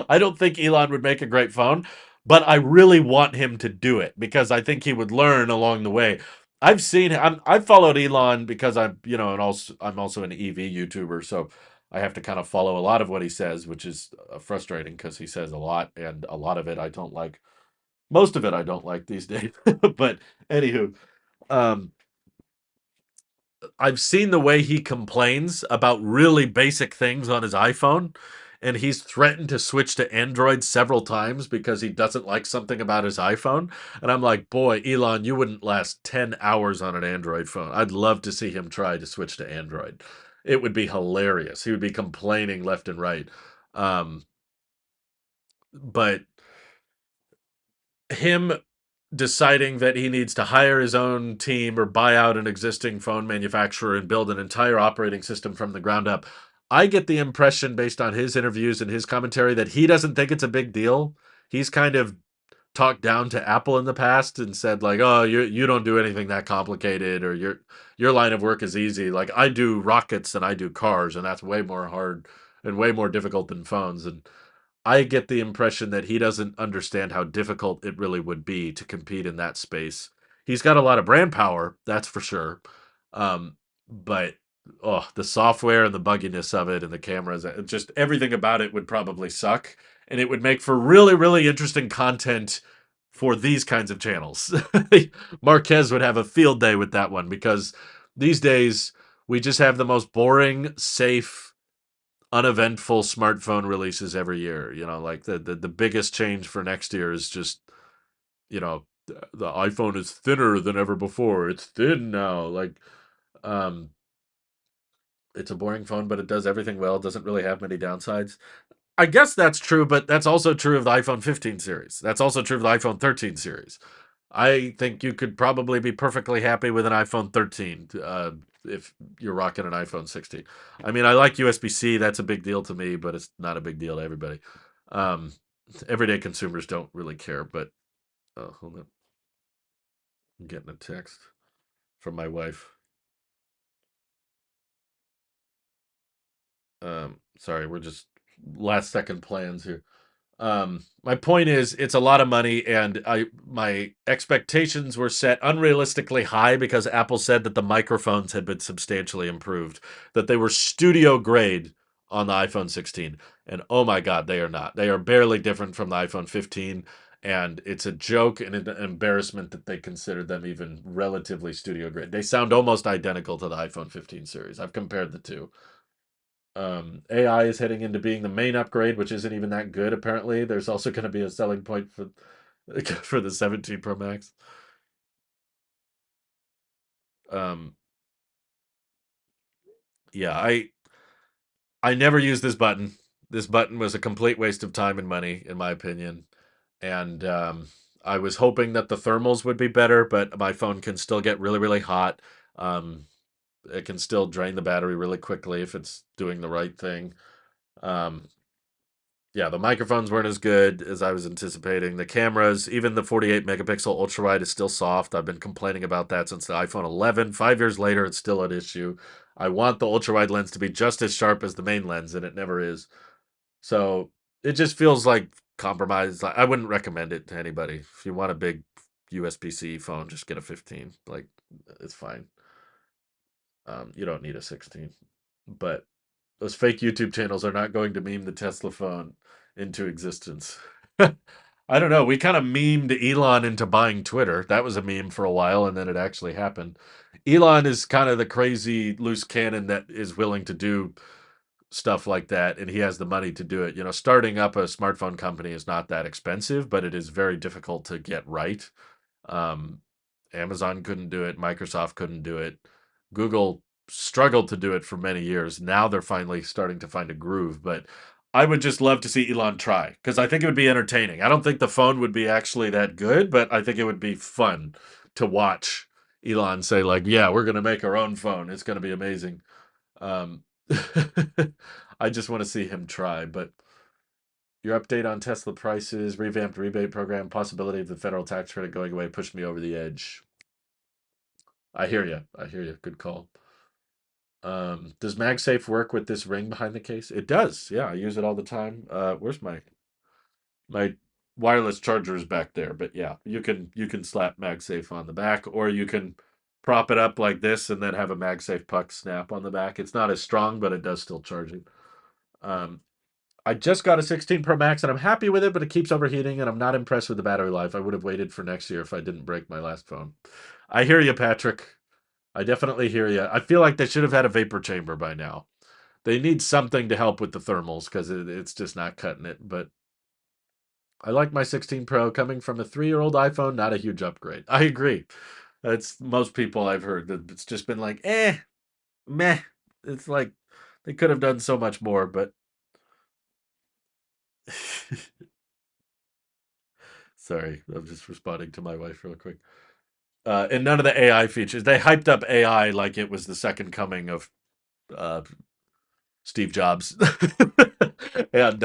I don't think Elon would make a great phone, but I really want him to do it because I think he would learn along the way. I've followed Elon because I'm also an EV YouTuber, so I have to kind of follow a lot of what he says, which is frustrating because he says a lot, and a lot of it I don't like. Most of it I don't like these days. But anywho, um, I've seen the way he complains about really basic things on his iPhone, and he's threatened to switch to Android several times because he doesn't like something about his iPhone. And I'm like, boy, Elon, you wouldn't last 10 hours on an Android phone. I'd love to see him try to switch to Android. It would be hilarious. He would be complaining left and right. Um, but him deciding that he needs to hire his own team or buy out an existing phone manufacturer and build an entire operating system from the ground up. I get the impression, based on his interviews and his commentary, that he doesn't think it's a big deal. He's kind of talked down to Apple in the past and said like, "Oh, you don't do anything that complicated, or your line of work is easy. Like I do rockets and I do cars, and that's way more hard and way more difficult than phones." And I get the impression that he doesn't understand how difficult it really would be to compete in that space. He's got a lot of brand power, that's for sure. But the software and the bugginess of it and the cameras, just everything about it would probably suck. And it would make for really, really interesting content for these kinds of channels. Marquez would have a field day with that one because these days we just have the most boring, safe, uneventful smartphone releases every year. Like the biggest change for next year is just, the iPhone is thinner than ever before. It's thin now. Like, um, it's a boring phone, but it does everything well. It doesn't really have many downsides. I guess that's true, but that's also true of the iPhone 15 series. That's also true of the iPhone 13 series. I think you could probably be perfectly happy with an iPhone 13 if you're rocking an iPhone 16. I mean, I like USB-C. That's a big deal to me, but it's not a big deal to everybody. Um, Everyday consumers don't really care. But hold on, I'm getting a text from my wife. Sorry, we're just last second plans here. My point is, it's a lot of money, and my expectations were set unrealistically high because Apple said that the microphones had been substantially improved, that they were studio grade on the iPhone 16, and oh my God, they are not. They are barely different from the iPhone 15, and it's a joke and an embarrassment that they consider them even relatively studio grade. They sound almost identical to the iPhone 15 series. I've compared the two. AI is heading into being the main upgrade, which isn't even that good. Apparently, there's also going to be a selling point for for the 17 Pro Max. Um, yeah, I never used this button. This button was a complete waste of time and money, in my opinion. And I was hoping that the thermals would be better, but my phone can still get really, really hot. Um, it can still drain the battery really quickly if it's doing the right thing. Um, Yeah, the microphones weren't as good as I was anticipating. The cameras, even the 48 megapixel ultra wide is still soft. I've been complaining about that since the iPhone 11. 5 years later, it's still an issue. I want the ultra wide lens to be just as sharp as the main lens, and it never is. So it just feels like compromise. I wouldn't recommend it to anybody. If you want a big USB-C phone, just get a 15. Like, it's fine. You don't need a 16. But those fake YouTube channels are not going to meme the Tesla phone into existence. I don't know. We kind of memed Elon into buying Twitter. That was a meme for a while, and then it actually happened. Elon is kind of the crazy loose cannon that is willing to do stuff like that, and he has the money to do it. You know, starting up a smartphone company is not that expensive, but it is very difficult to get right. Um, Amazon couldn't do it. Microsoft couldn't do it. Google struggled to do it for many years. Now they're finally starting to find a groove. But I would just love to see Elon try because I think it would be entertaining. I don't think the phone would be actually that good, but I think it would be fun to watch Elon say, like, yeah, we're going to make our own phone. It's going to be amazing. Um, I just want to see him try. But your update on Tesla prices, revamped rebate program, possibility of the federal tax credit going away pushed me over the edge. I hear you. I hear you. Good call. Does MagSafe work with this ring behind the case? It does. Yeah, I use it all the time. Where's my wireless charger is back there, but yeah, you can slap MagSafe on the back, or you can prop it up like this and then have a MagSafe puck snap on the back. It's not as strong, but it does still charge it. Um, I just got a 16 Pro Max and I'm happy with it, but it keeps overheating and I'm not impressed with the battery life. I would have waited for next year if I didn't break my last phone. I hear you, Patrick. I definitely hear you. I feel like they should have had a vapor chamber by now. They need something to help with the thermals because it's just not cutting it. But I like my 16 Pro coming from a 3-year-old iPhone, not a huge upgrade. I agree. That's most people I've heard that it's just been like, meh. It's like they could have done so much more, but sorry, I'm just responding to my wife real quick. And none of the AI features. They hyped up AI like it was the second coming of uh, Steve Jobs, and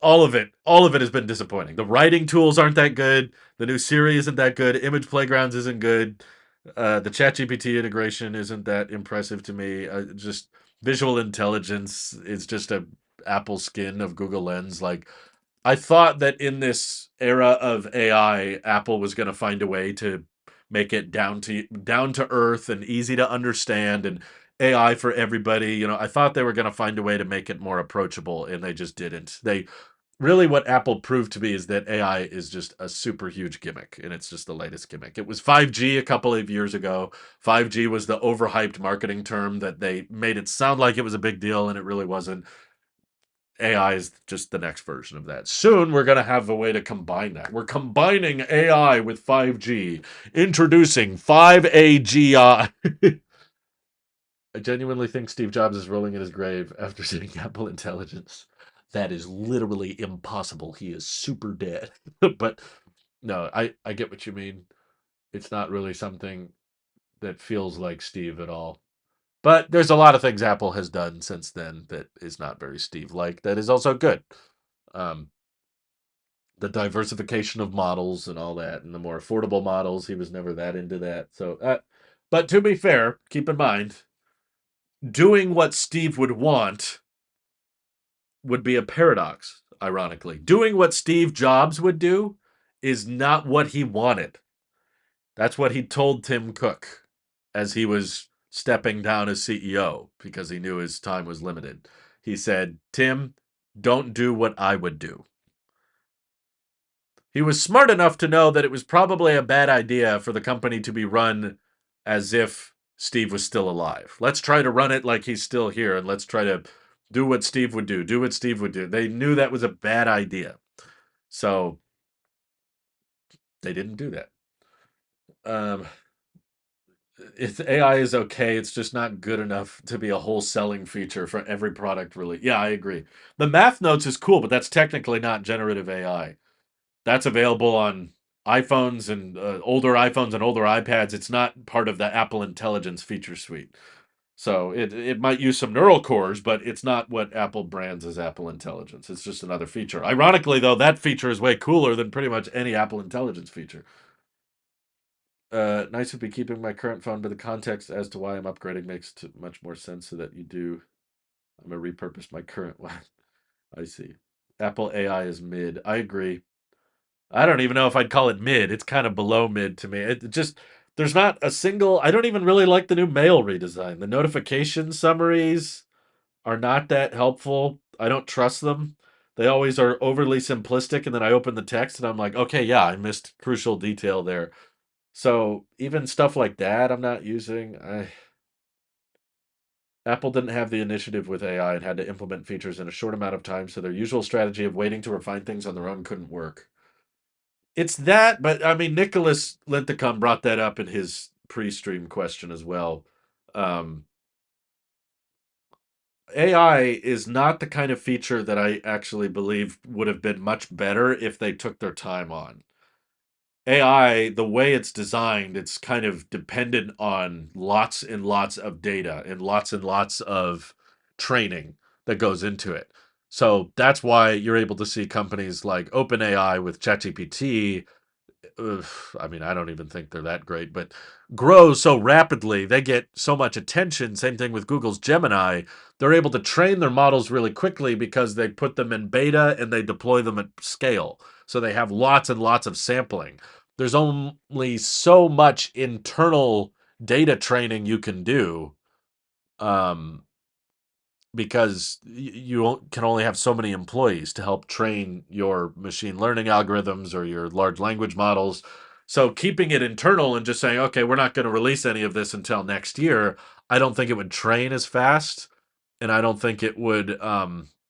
all of it has been disappointing. The writing tools aren't that good. The new Siri isn't that good. Image Playgrounds isn't good. The ChatGPT integration isn't that impressive to me. Just visual intelligence is just a Apple skin of Google Lens. Like I thought that in this era of AI, Apple was going to find a way to make it down to earth and easy to understand and AI for everybody. You know, I thought they were going to find a way to make it more approachable and they just didn't. They really what Apple proved to be is that AI is just a super huge gimmick and it's just the latest gimmick. It was 5G a couple of years ago. 5G was the overhyped marketing term that they made it sound like it was a big deal and it really wasn't. AI is just the next version of that. Soon we're going to have a way to combine that. We're combining AI with 5G, introducing 5AGI. I genuinely think Steve Jobs is rolling in his grave after seeing Apple Intelligence. That is literally impossible. He is super dead. But no, I get what you mean. It's not really something that feels like Steve at all. But there's a lot of things Apple has done since then that is not very Steve like, that is also good. Um, the diversification of models and all that, and the more affordable models, he was never that into that. So, but to be fair, keep in mind, doing what Steve would want would be a paradox, ironically. Doing what Steve Jobs would do is not what he wanted. That's what he told Tim Cook as he was stepping down as CEO because he knew his time was limited. He said, Tim, don't do what I would do. He was smart enough to know that it was probably a bad idea for the company to be run as if Steve was still alive. Let's try to run it like he's still here and let's try to do what Steve would do. Do what Steve would do. They knew that was a bad idea. So they didn't do that. Um, if AI is okay, it's just not good enough to be a whole selling feature for every product, really. Yeah, I agree. The math notes is cool, but that's technically not generative AI. That's available on iPhones and older iPhones and older iPads. It's not part of the Apple Intelligence feature suite. So it might use some neural cores, but it's not what Apple brands as Apple Intelligence. It's just another feature. Ironically, though, that feature is way cooler than pretty much any Apple Intelligence feature. Nice would be keeping my current phone, but the context as to why I'm upgrading makes much more sense so that you do. I'm gonna repurpose my current one. I see. Apple AI is mid. I agree. I don't even know if I'd call it mid. It's kind of below mid to me. It just there's not a single. I don't even really like the new mail redesign. The notification summaries are not that helpful. I don't trust them. They always are overly simplistic, and then I open the text and I'm like, okay, yeah, I missed crucial detail there. So even stuff like that, I'm not using. Apple didn't have the initiative with AI and had to implement features in a short amount of time, so their usual strategy of waiting to refine things on their own couldn't work. It's that, but I mean, Nicholas Linthicum brought that up in his pre-stream question as well. Um, AI is not the kind of feature that I actually believe would have been much better if they took their time on. AI, the way it's designed, it's kind of dependent on lots and lots of data and lots of training that goes into it. So that's why you're able to see companies like OpenAI with ChatGPT. Ugh, I mean, I don't even think they're that great, but grow so rapidly. They get so much attention. Same thing with Google's Gemini. They're able to train their models really quickly because they put them in beta and they deploy them at scale. So they have lots and lots of sampling. There's only so much internal data training you can do. Um, because you can only have so many employees to help train your machine learning algorithms or your large language models. So keeping it internal and just saying, okay, we're not going to release any of this until next year, I don't think it would train as fast, and I don't think it would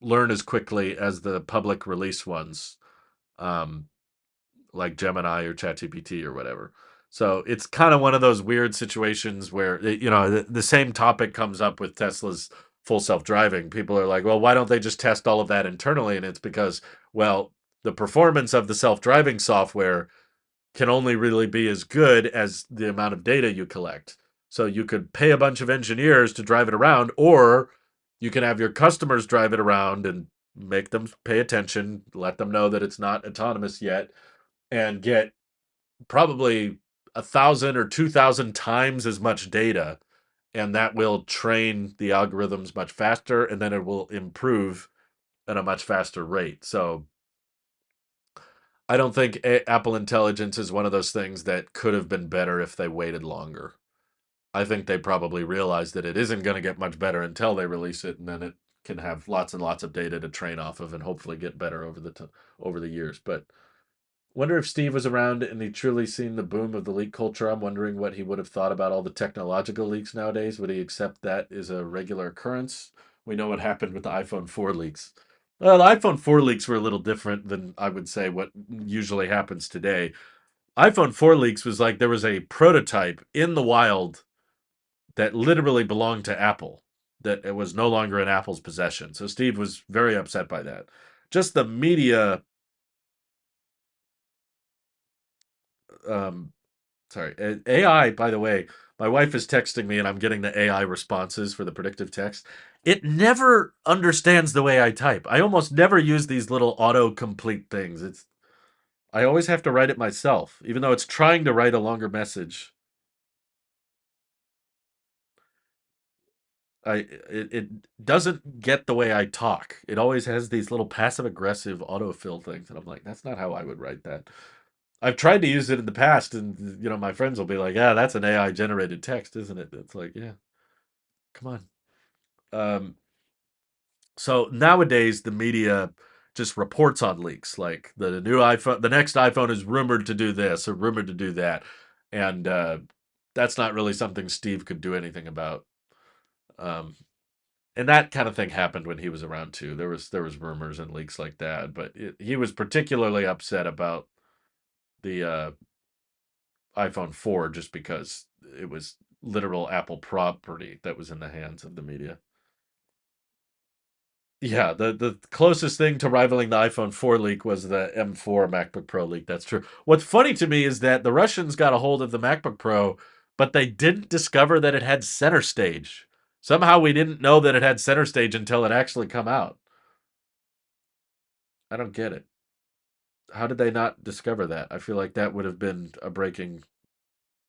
learn as quickly as the public release ones. Um, like Gemini or ChatGPT or whatever. So it's kind of one of those weird situations where the same topic comes up with Tesla's full self-driving. People are like, "Well, why don't they just test all of that internally?" And it's because, well, the performance of the self-driving software can only really be as good as the amount of data you collect. So you could pay a bunch of engineers to drive it around, or you can have your customers drive it around and make them pay attention, let them know that it's not autonomous yet, and get probably 1,000 or 2,000 times as much data, and that will train the algorithms much faster, and then it will improve at a much faster rate. So I don't think Apple Intelligence is one of those things that could have been better if they waited longer. I think they probably realized that it isn't going to get much better until they release it, and then it can have lots and lots of data to train off of, and hopefully get better over the years. But wonder if Steve was around and he truly seen the boom of the leak culture. I'm wondering what he would have thought about all the technological leaks nowadays. Would he accept that is a regular occurrence? We know what happened with the iPhone 4 leaks. Well, the iPhone 4 leaks were a little different than I would say what usually happens today. iPhone 4 leaks was like there was a prototype in the wild that literally belonged to Apple, that it was no longer in Apple's possession. So Steve was very upset by that. Just the media um, sorry. AI, by the way, my wife is texting me and I'm getting the AI responses for the predictive text. It never understands the way I type. I almost never use these little autocomplete things. I always have to write it myself, even though it's trying to write a longer message. It doesn't get the way I talk. It always has these little passive aggressive autofill things, and I'm like, that's not how I would write that. I've tried to use it in the past, and my friends will be like, "Yeah, that's an AI generated text, isn't it?" It's like, yeah, come on. Um, so nowadays, the media just reports on leaks. Like the new iPhone, the next iPhone is rumored to do this or rumored to do that, and that's not really something Steve could do anything about. Um, and that kind of thing happened when he was around too. There was rumors and leaks like that, but he was particularly upset about the iPhone 4 just because it was literal Apple property that was in the hands of the media. Yeah, the closest thing to rivaling the iPhone 4 leak was the M4 MacBook Pro leak. That's true. What's funny to me is that the Russians got a hold of the MacBook Pro, but they didn't discover that it had center stage. Somehow we didn't know that it had center stage until it actually come out. I don't get it. How did they not discover that? I feel like that would have been a breaking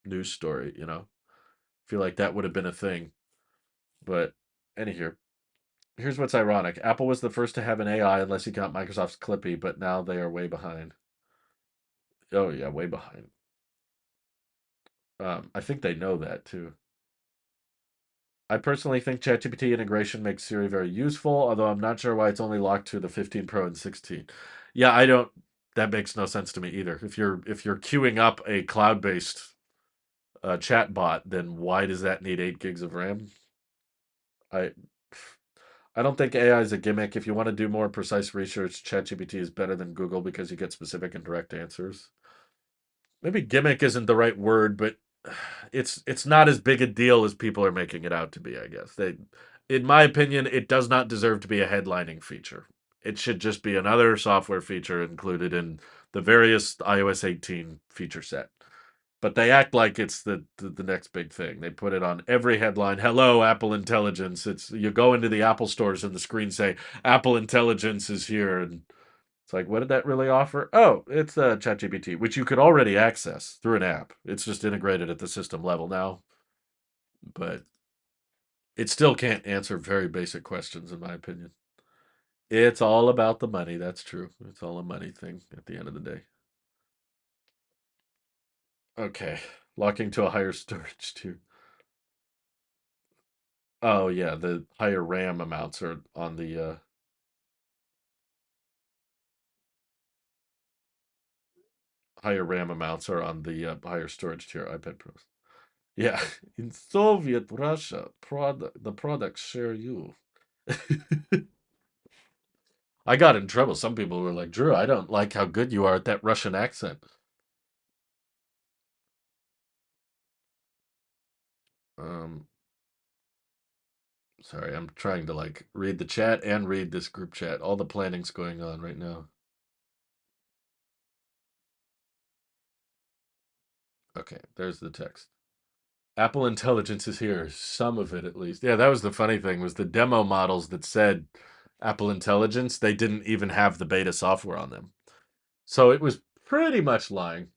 news story, you know? I feel like that would have been a thing. But anyhow, here's what's ironic. Apple was the first to have an AI unless you count Microsoft's Clippy, but now they are way behind. Oh yeah, way behind. I think they know that too. I personally think ChatGPT integration makes Siri very useful, although I'm not sure why it's only locked to the 15 Pro and 16. Yeah, I don't. That makes no sense to me either. If you're queuing up a cloud-based chat bot, then why does that need 8 gigs of RAM? I I don't think AI is a gimmick. If you want to do more precise research, ChatGPT is better than Google because you get specific and direct answers. Maybe gimmick isn't the right word, but it's not as big a deal as people are making it out to be, I guess. In my opinion, it does not deserve to be a headlining feature. It should just be another software feature included in the various iOS 18 feature set. But they act like it's the next big thing. They put it on every headline. Hello, Apple Intelligence. It's you go into the Apple stores and the screen say Apple Intelligence is here, and it's like, what did that really offer? Oh, it's ChatGPT, which you could already access through an app. It's just integrated at the system level now, but it still can't answer very basic questions, in my opinion. It's all about the money. That's true. It's all a money thing at the end of the day. Okay, locking to a higher storage too. Oh yeah, the higher RAM amounts are on the higher RAM amounts are on the higher storage tier iPad Pros. Yeah, in Soviet Russia, the products share you. I got in trouble. Some people were like, "Drew, I don't like how good you are at that Russian accent." Um, Sorry, I'm trying to like read the chat and read this group chat. All the planning's going on right now. Okay, there's the text. Apple Intelligence is here. Some of it, at least. Yeah, that was the funny thing was the demo models that said Apple Intelligence. They didn't even have the beta software on them, so it was pretty much lying.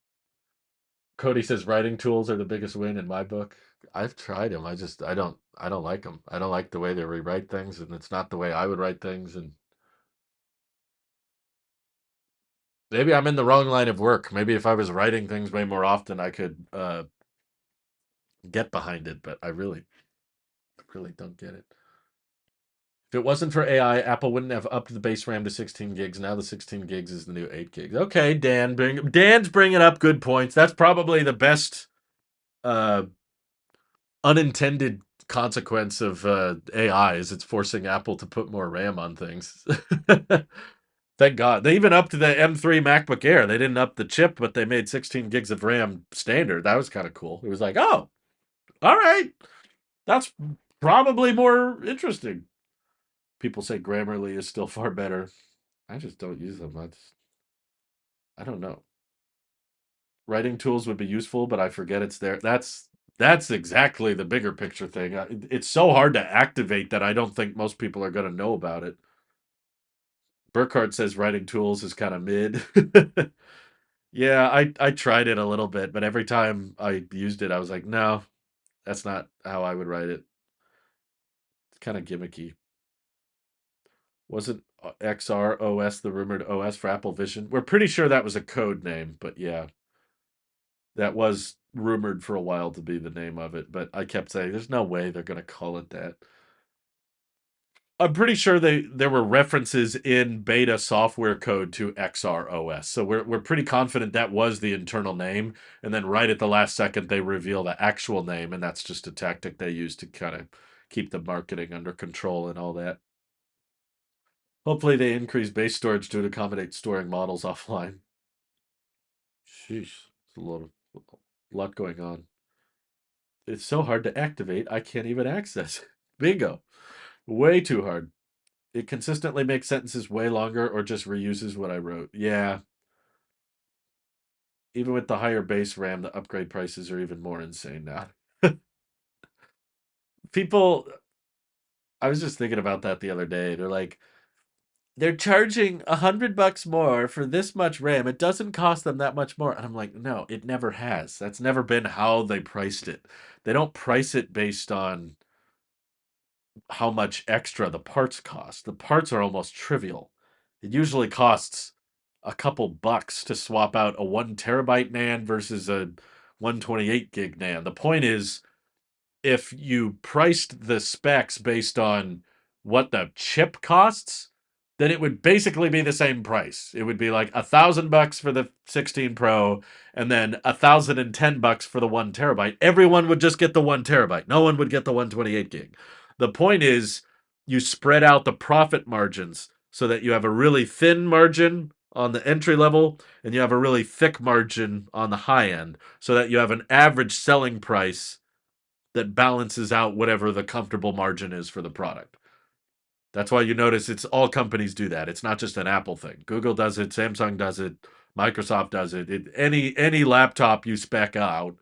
Cody says writing tools are the biggest win in my book. I've tried them. I don't like them. I don't like the way they rewrite things, and it's not the way I would write things. And maybe I'm in the wrong line of work. Maybe if I was writing things way more often, I could get behind it. But I really don't get it. If it wasn't for AI, Apple wouldn't have upped the base RAM to 16 gigs. Now the 16 gigs is the new 8 gigs. Okay, Dan's bringing up good points. That's probably the best uh, unintended consequence of AI is it's forcing Apple to put more RAM on things. Thank God. They even upped the M3 MacBook Air. They didn't up the chip, but they made 16 gigs of RAM standard. That was kind of cool. It was like, oh, all right. That's probably more interesting. People say Grammarly is still far better. I just don't use them. I don't know. Writing tools would be useful, but I forget it's there. That's exactly the bigger picture thing. It's so hard to activate that I don't think most people are going to know about it. Burkhardt says writing tools is kind of mid. Yeah, I tried it a little bit, but every time I used it, I was like, no, that's not how I would write it. It's kind of gimmicky. Wasn't XR the rumored OS for Apple Vision? We're pretty sure that was a code name, but yeah, that was rumored for a while to be the name of it. But I kept saying, there's no way they're going to call it that. I'm pretty sure there were references in beta software code to XROS. So we're pretty confident that was the internal name. And then right at the last second they reveal the actual name, and that's just a tactic they use to kind of keep the marketing under control and all that. Hopefully they increase base storage to accommodate storing models offline. Sheesh. It's a lot going on. It's so hard to activate, I can't even access it. Bingo. Way too hard. It consistently makes sentences way longer or just reuses what I wrote. Yeah. Even with the higher base RAM, the upgrade prices are even more insane now. People I was just thinking about that the other day. They're charging $100 more for this much RAM. It doesn't cost them that much more. And I'm like, no, it never has. That's never been how they priced it. They don't price it based on how much extra the parts cost. The parts are almost trivial. It usually costs a couple bucks to swap out a 1 terabyte NAND versus a 128 gig NAND. The point is, if you priced the specs based on what the chip costs, then it would basically be the same price. It would be like $1,000 for the 16 Pro and then $1,010 for the 1 terabyte. Everyone would just get the 1 terabyte. No one would get the 128 gig. The point is, you spread out the profit margins so that you have a really thin margin on the entry level and you have a really thick margin on the high end so that you have an average selling price that balances out whatever the comfortable margin is for the product. That's why you notice it's all companies do that. It's not just an Apple thing. Google does it, Samsung does it, Microsoft does it. Any laptop you spec out,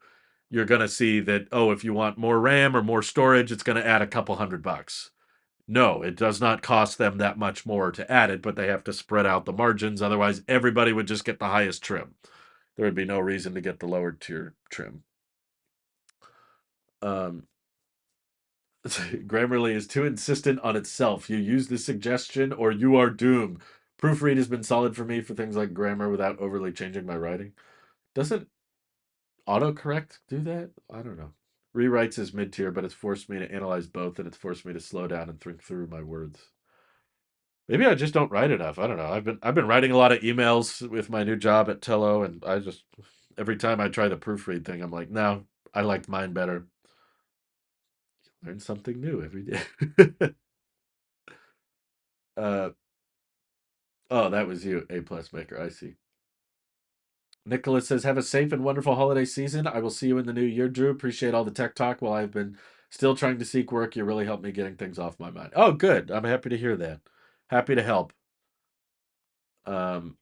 you're going to see that, oh, if you want more RAM or more storage, it's going to add a couple $100. No, it does not cost them that much more to add it, but they have to spread out the margins. Otherwise, everybody would just get the highest trim. There would be no reason to get the lower tier trim. Um, Grammarly is too insistent on itself. You use the suggestion or you are doomed. Proofread has been solid for me for things like grammar without overly changing my writing. Doesn't autocorrect do that? I don't know. Rewrites is mid tier, but it's forced me to analyze both and it's forced me to slow down and think through my words. Maybe I just don't write enough. I don't know. I've been writing a lot of emails with my new job at Tello, and I just every time I try the proofread thing, I'm like, no, I liked mine better. Learn something new every day. uh, Oh, that was you, A plus maker. I see. Nicholas says, "Have a safe and wonderful holiday season. I will see you in the new year, Drew. Appreciate all the tech talk while I've been still trying to seek work. You really helped me getting things off my mind." Oh, good. I'm happy to hear that. Happy to help. Um,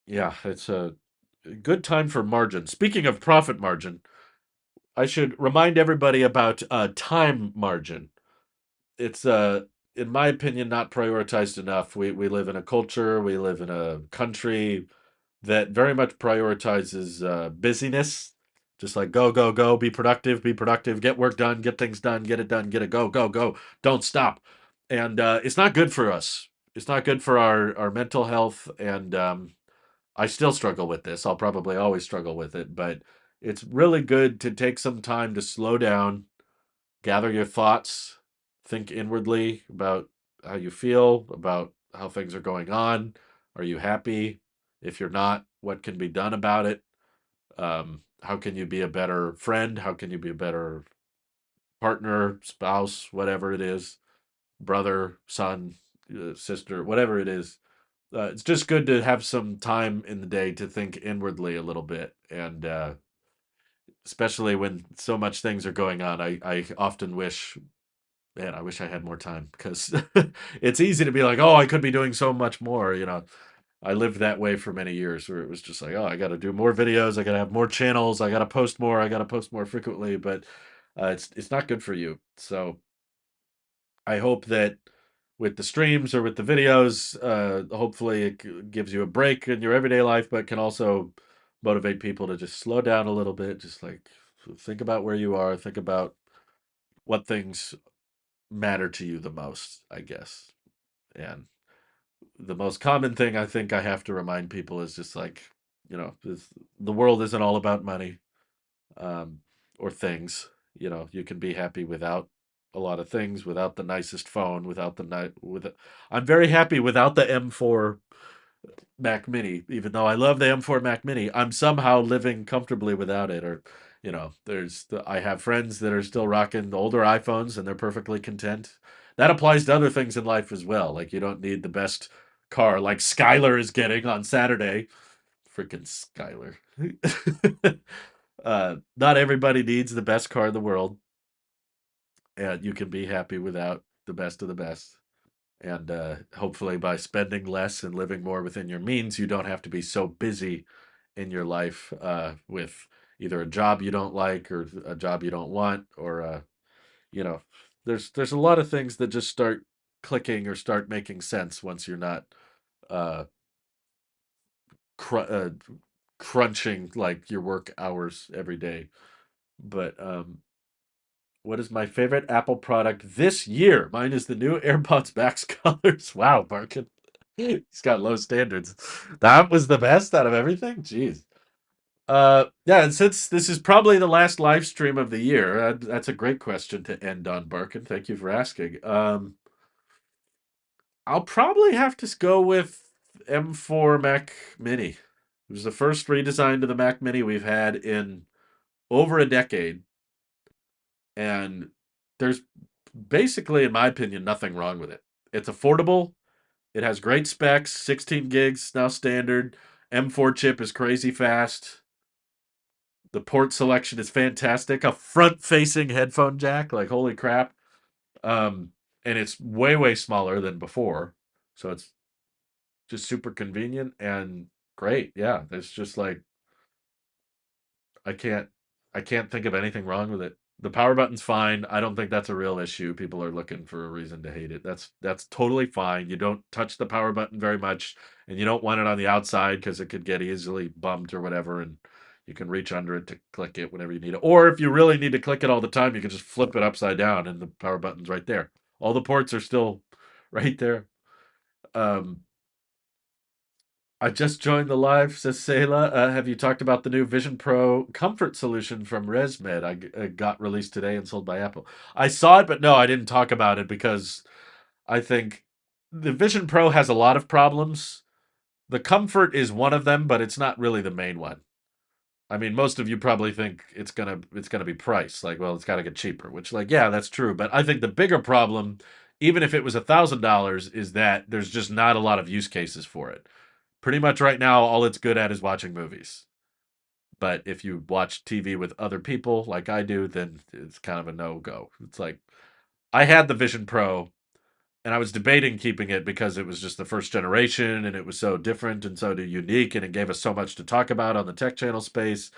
yeah, it's a good time for margin. Speaking of profit margin, I should remind everybody about time margin. It's in my opinion not prioritized enough. We live in a culture, we live in a country that very much prioritizes busyness. Just like go, go, go, be productive, get work done, get things done, get it done, get it, go, go, go, don't stop. And it's not good for us. It's not good for our mental health. And I still struggle with this. I'll probably always struggle with it. But it's really good to take some time to slow down, gather your thoughts, think inwardly about how you feel, about how things are going on. Are you happy? If you're not, what can be done about it? How can you be a better friend? How can you be a better partner, spouse, whatever it is, brother, son, sister, whatever it is? It's just good to have some time in the day to think inwardly a little bit. And especially when so much things are going on, I often wish, man, I wish I had more time because it's easy to be like, oh, I could be doing so much more. I lived that way for many years where it was just like, oh, I got to do more videos, I got to have more channels, I got to post more, I got to post more frequently, but it's not good for you. So I hope that with the streams or with the videos, hopefully it gives you a break in your everyday life, but can also motivate people to just slow down a little bit, just like think about where you are, think about what things matter to you the most, I guess. And the most common thing I think I have to remind people is just like, the world isn't all about money, um, or things. You can be happy without a lot of things, without the nicest phone, without the night. I'm very happy without the M4 Mac Mini, even though I love the M4 Mac Mini. I'm somehow living comfortably without it. Or, I have friends that are still rocking the older iPhones and they're perfectly content. That applies to other things in life as well. Like you don't need the best car like Skylar is getting on Saturday. Freaking Skylar. Not everybody needs the best car in the world, and you can be happy without the best of the best. And hopefully, by spending less and living more within your means, you don't have to be so busy in your life with either a job you don't like or a job you don't want, or you know There's a lot of things that just start clicking or start making sense once you're not uh, cr- uh crunching like your work hours every day. But what is my favorite Apple product this year? Mine is the new AirPods Max colors. Wow, Markin. He's got low standards. That was the best out of everything? Jeez. Yeah, and since this is probably the last live stream of the year, that's a great question to end on, Barkin. Thank you for asking. I'll probably have to go with M4 Mac Mini. It was the first redesign to the Mac Mini we've had in over a decade, and there's basically, in my opinion, nothing wrong with it. It's affordable. It has great specs, 16 gigs now standard. M4 chip is crazy fast. The port selection is fantastic. A front-facing headphone jack, like holy crap. Um, and it's way smaller than before, so it's just super convenient and great. Yeah, it's just like I can't I can't think of anything wrong with it. The power button's fine. I don't think that's a real issue. People are looking for a reason to hate it. That's totally fine. You don't touch the power button very much, and you don't want it on the outside because it could get easily bumped or whatever, and you can reach under it to click it whenever you need it. Or if you really need to click it all the time, you can just flip it upside down and the power button's right there. All the ports are still right there. Um, I just joined the live, says Sayla. Have you talked about the new Vision Pro comfort solution from ResMed? I got released today and sold by Apple. I saw it, but no, I didn't talk about it because I think the Vision Pro has a lot of problems. The comfort is one of them, but it's not really the main one. I mean, most of you probably think it's gonna be price. Like, well, it's got to get cheaper. Which, like, yeah, that's true. But I think the bigger problem, even if it was $1,000, is that there's just not a lot of use cases for it. Pretty much right now, all it's good at is watching movies. But if you watch TV with other people, like I do, then it's kind of a no go. It's like I had the Vision Pro, and I was debating keeping it because it was just the first generation, and it was so different and so unique, and it gave us so much to talk about on the tech channel space.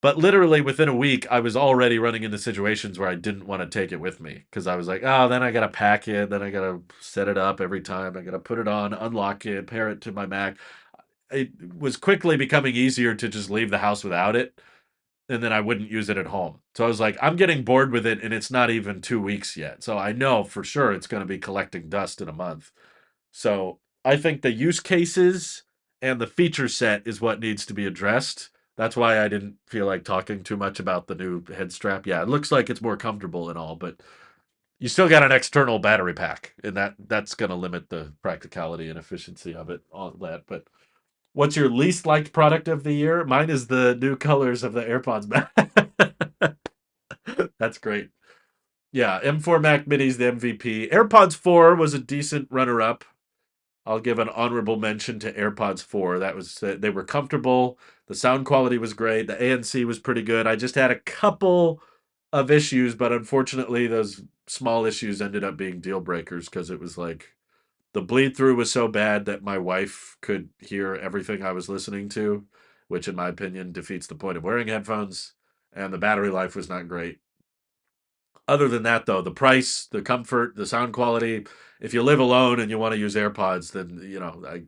But literally within a week, I was already running into situations where I didn't want to take it with me because I was like, oh, then I got to pack it. Then I got to set it up every time. I got to put it on, unlock it, pair it to my Mac. It was quickly becoming easier to just leave the house without it. And then I wouldn't use it at home. So I was like, I'm getting bored with it. And it's not even 2 weeks yet. So I know for sure it's going to be collecting dust in a month. So I think the use cases and the feature set is what needs to be addressed. That's why I didn't feel like talking too much about the new head strap. Yeah, it looks like it's more comfortable and all, but you still got an external battery pack, and that's going to limit the practicality and efficiency of it. All that. But what's your least liked product of the year? Mine is the new colors of the AirPods Max. That's great. Yeah, M4 Mac Mini's the MVP. AirPods 4 was a decent runner-up. I'll give an honorable mention to AirPods 4. That was they were comfortable. The sound quality was great. The ANC was pretty good. I just had a couple of issues, but unfortunately those small issues ended up being deal breakers because it was like the bleed through was so bad that my wife could hear everything I was listening to, which in my opinion defeats the point of wearing headphones, and the battery life was not great. Other than that, though, the price, the comfort, the sound quality, if you live alone and you want to use AirPods, then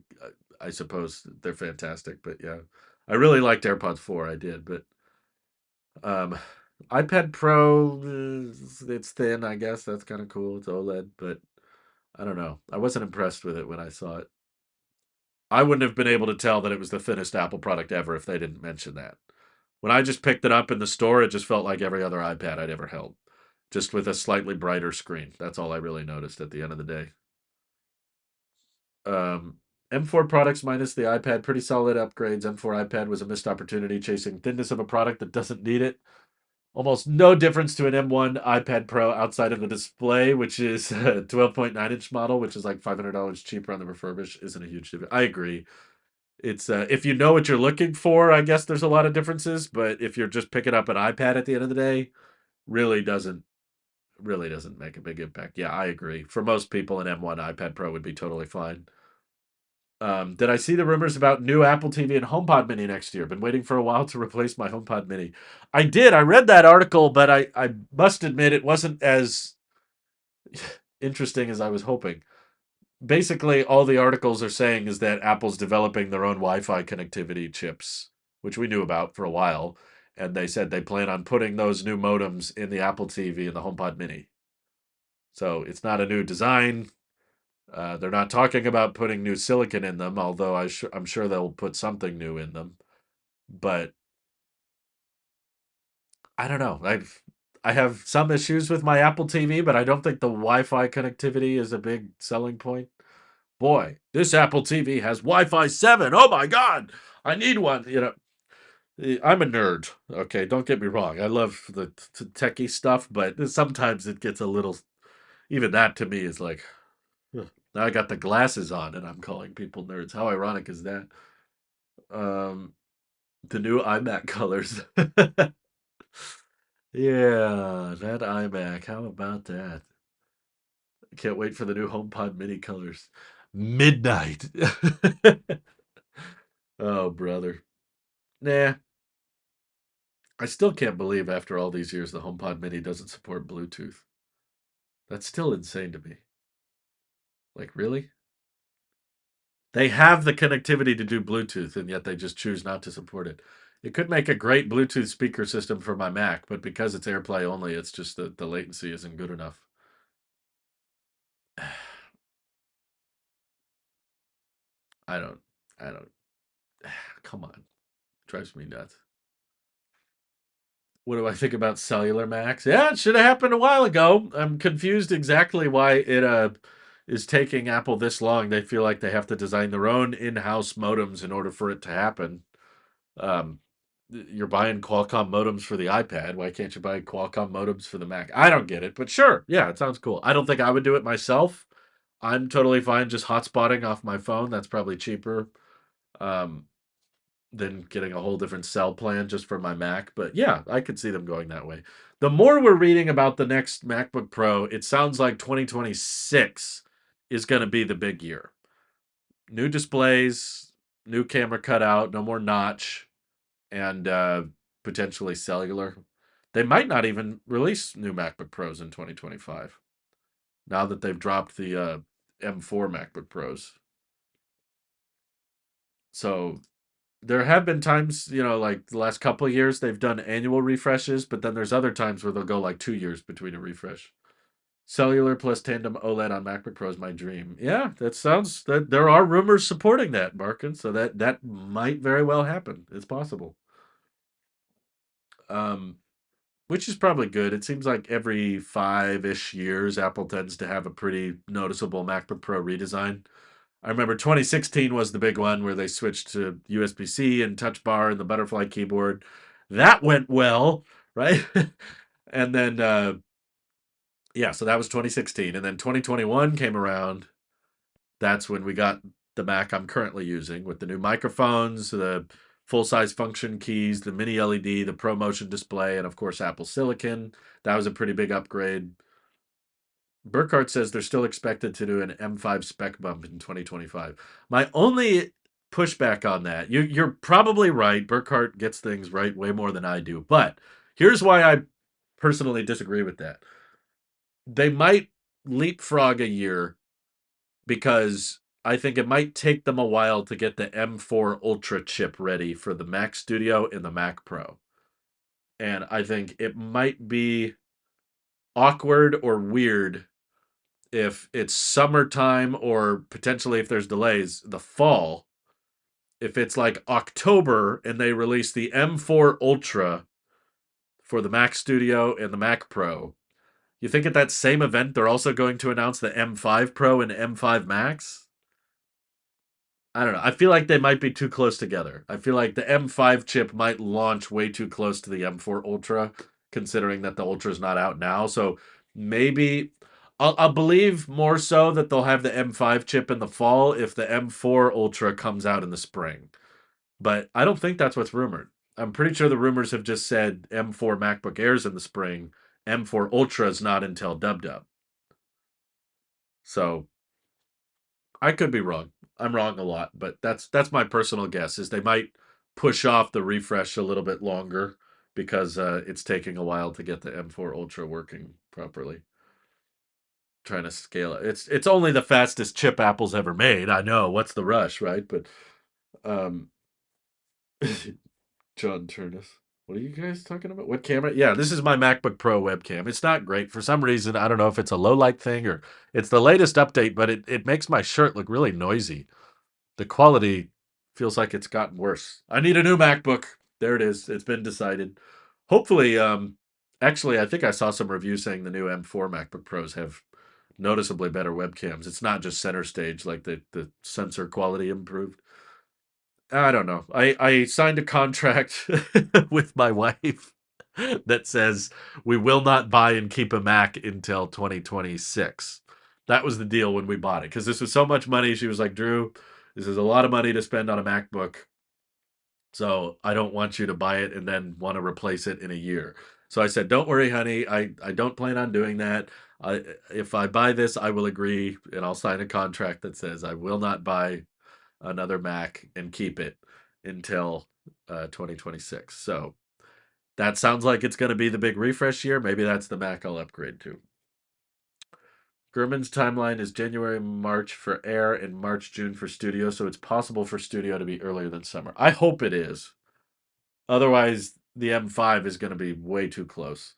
I suppose they're fantastic. But yeah, I really liked AirPods 4. I did, but um, iPad Pro, it's thin. I guess that's kind of cool. It's OLED, but I don't know. I wasn't impressed with it when I saw it. I wouldn't have been able to tell that it was the thinnest Apple product ever if they didn't mention that. When I just picked it up in the store, it just felt like every other iPad I'd ever held, just with a slightly brighter screen. That's all I really noticed at the end of the day. Um, M4 products minus the iPad, pretty solid upgrades. M4 iPad was a missed opportunity chasing thinness of a product that doesn't need it. Almost no difference to an M1 iPad Pro outside of the display, which is a 12.9-inch model, which is like $500 cheaper on the refurbished. Isn't a huge difference. I agree. It's if you know what you're looking for, I guess there's a lot of differences. But if you're just picking up an iPad at the end of the day, really doesn't make a big impact. Yeah, I agree. For most people, an M1 iPad Pro would be totally fine. Did I see the rumors about new Apple TV and HomePod Mini next year? Been waiting for a while to replace my HomePod Mini. I did. I read that article, but I must admit it wasn't as interesting as I was hoping. Basically, all the articles are saying is that Apple's developing their own Wi-Fi connectivity chips, which we knew about for a while, and they said they plan on putting those new modems in the Apple TV and the HomePod Mini. So it's not a new design. They're not talking about putting new silicon in them, although I'm sure they'll put something new in them. But I don't know. I have some issues with my Apple TV, but I don't think the Wi-Fi connectivity is a big selling point. Boy, this Apple TV has Wi-Fi 7. Oh my God, I need one. I'm a nerd. Okay, don't get me wrong. I love the techie stuff, but sometimes it gets a little. Even that to me is like, ugh. Now I got the glasses on, and I'm calling people nerds. How ironic is that? Um, the new iMac colors. Yeah, that iMac. How about that? Can't wait for the new HomePod Mini colors. Midnight. Oh, brother. Nah, I still can't believe after all these years the HomePod Mini doesn't support Bluetooth. That's still insane to me. Like, really? They have the connectivity to do Bluetooth, and yet they just choose not to support it. It could make a great Bluetooth speaker system for my Mac, but because it's AirPlay only, it's just that the latency isn't good enough. I don't, I don't, come on. Drives me nuts. What do I think about cellular Macs? Yeah, it should have happened a while ago. I'm confused exactly why it is taking Apple this long. They feel like they have to design their own in-house modems in order for it to happen. Um, you're buying Qualcomm modems for the iPad. Why can't you buy Qualcomm modems for the Mac? I don't get it, but sure. Yeah, it sounds cool. I don't think I would do it myself. I'm totally fine just hotspotting off my phone. That's probably cheaper. Um, than getting a whole different cell plan just for my Mac. But yeah, I could see them going that way. The more we're reading about the next MacBook Pro, it sounds like 2026 is going to be the big year. New displays, new camera cutout, no more notch, and potentially cellular. They might not even release new MacBook Pros in 2025 now that they've dropped the M4 MacBook Pros. So there have been times, like the last couple of years, they've done annual refreshes, but then there's other times where they'll go like 2 years between a refresh. Cellular plus tandem OLED on MacBook Pro is my dream. Yeah, that sounds that there are rumors supporting that, Markin. So that might very well happen. It's possible. Um, which is probably good. It seems like every 5-ish years, Apple tends to have a pretty noticeable MacBook Pro redesign. I remember 2016 was the big one where they switched to USB-C and Touch Bar and the butterfly keyboard. That went well, right? And then yeah, so that was 2016, and then 2021 came around. That's when we got the Mac I'm currently using with the new microphones, the full-size function keys, the mini LED, the ProMotion display, and of course Apple Silicon. That was a pretty big upgrade. Burkhardt says they're still expected to do an M5 spec bump in 2025. My only pushback on that, you're probably right. Burkhardt gets things right way more than I do. But here's why I personally disagree with that. They might leapfrog a year because I think it might take them a while to get the M4 Ultra chip ready for the Mac Studio and the Mac Pro. And I think it might be awkward or weird if it's summertime or potentially if there's delays, the fall. If it's like October and they release the M4 Ultra for the Mac Studio and the Mac Pro, you think at that same event they're also going to announce the M5 Pro and M5 Max? I don't know. I feel like they might be too close together. I feel like the M5 chip might launch way too close to the M4 Ultra, considering that the Ultra is not out now. So maybe I'll believe more so that they'll have the M5 chip in the fall if the M4 Ultra comes out in the spring. But I don't think that's what's rumored. I'm pretty sure the rumors have just said M4 MacBook Airs in the spring. M4 Ultra is not until Dub Dub. So I could be wrong. I'm wrong a lot, but that's my personal guess is they might push off the refresh a little bit longer because it's taking a while to get the M4 Ultra working properly. trying to scale it. It's only the fastest chip Apple's ever made. I know. What's the rush, right? But um John Turnus. What are you guys talking about? What camera? Yeah, this is my MacBook Pro webcam. It's not great. For some reason, I don't know if it's a low light thing or it's the latest update, but it makes my shirt look really noisy. The quality feels like it's gotten worse. I need a new MacBook. There it is. It's been decided. Hopefully, actually, I think I saw some reviews saying the new M4 MacBook Pros have noticeably better webcams. It's not just center stage, like the sensor quality improved. I don't know. I signed a contract with my wife that says we will not buy and keep a Mac until 2026. That was the deal when we bought it because this was so much money. She was like, Drew, this is a lot of money to spend on a MacBook. So I don't want you to buy it and then want to replace it in a year. So I said, don't worry, honey. I don't plan on doing that. If I buy this, I will agree and I'll sign a contract that says I will not buy another Mac and keep it until 2026. So that sounds like it's going to be the big refresh year. Maybe that's the Mac I'll upgrade to. Gurman's timeline is January, March for Air and March, June for Studio. So it's possible for Studio to be earlier than summer. I hope it is. Otherwise, the M5 is going to be way too close.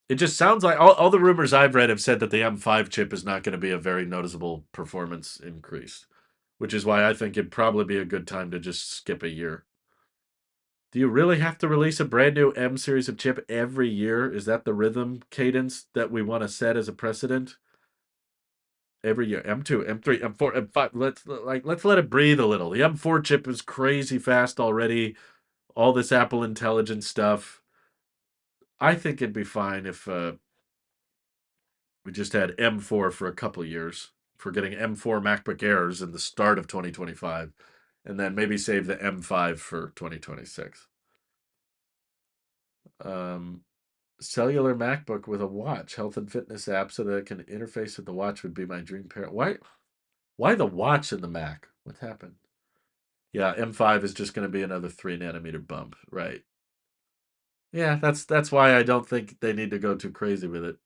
It just sounds like all the rumors I've read have said that the M5 chip is not going to be a very noticeable performance increase, which is why I think it'd probably be a good time to just skip a year. Do you really have to release a brand new M series of chip every year? Is that the rhythm cadence that we want to set as a precedent? Every year, M2, M3, M4, M5. Let's let it breathe a little. The M4 chip is crazy fast already. All this Apple Intelligence stuff. I think it'd be fine if we just had M4 for a couple of years. For getting M4 MacBook Airs in the start of 2025, and then maybe save the M5 for 2026. Um, Cellular MacBook with a watch, health and fitness app, so that it can interface with the watch would be my dream pair. Why the watch in the Mac? What happened? Yeah, M5 is just going to be another 3 nanometer bump, right? Yeah, that's why I don't think they need to go too crazy with it.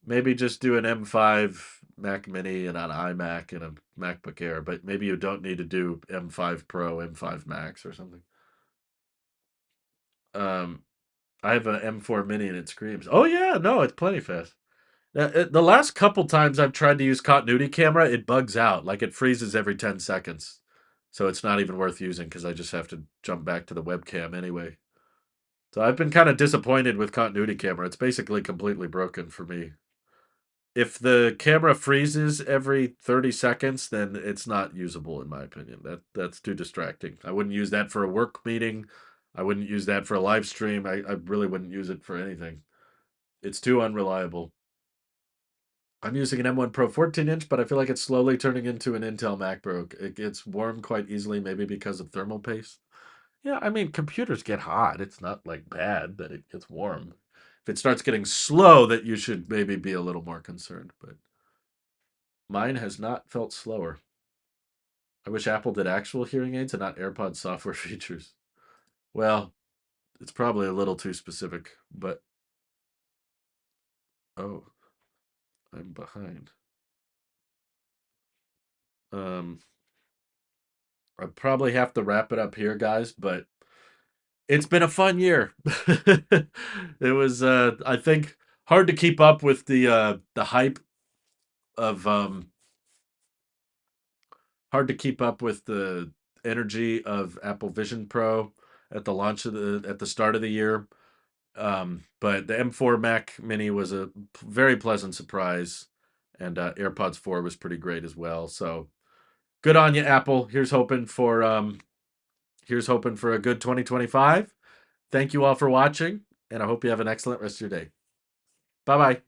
Maybe just do an M5 Mac Mini and an iMac and a MacBook Air, but maybe you don't need to do M5 Pro, M5 Max or something. Um, I have an M4 Mini and it screams. Oh yeah, no, it's plenty fast. The last couple times I've tried to use continuity camera, it bugs out. Like it freezes every 10 seconds. So it's not even worth using because I just have to jump back to the webcam anyway. So I've been kind of disappointed with continuity camera. It's basically completely broken for me. If the camera freezes every 30 seconds, then it's not usable in my opinion. That's too distracting. I wouldn't use that for a work meeting. I wouldn't use that for a live stream. I really wouldn't use it for anything. It's too unreliable. I'm using an M1 Pro 14-inch, but I feel like it's slowly turning into an Intel MacBook. It gets warm quite easily, maybe because of thermal paste. Yeah, I mean, computers get hot. It's not like bad that it gets warm. If it starts getting slow, that you should maybe be a little more concerned, but mine has not felt slower. I wish Apple did actual hearing aids and not AirPods software features. Well, it's probably a little too specific, but oh, I'm behind. Um, I probably have to wrap it up here, guys, but it's been a fun year. It was I think hard to keep up with the hype of hard to keep up with the energy of Apple Vision Pro at the launch of at the start of the year. But the M4 Mac Mini was a very pleasant surprise, and AirPods 4 was pretty great as well. So good on you, Apple. Here's hoping for a good 2025. Thank you all for watching, and I hope you have an excellent rest of your day. Bye bye.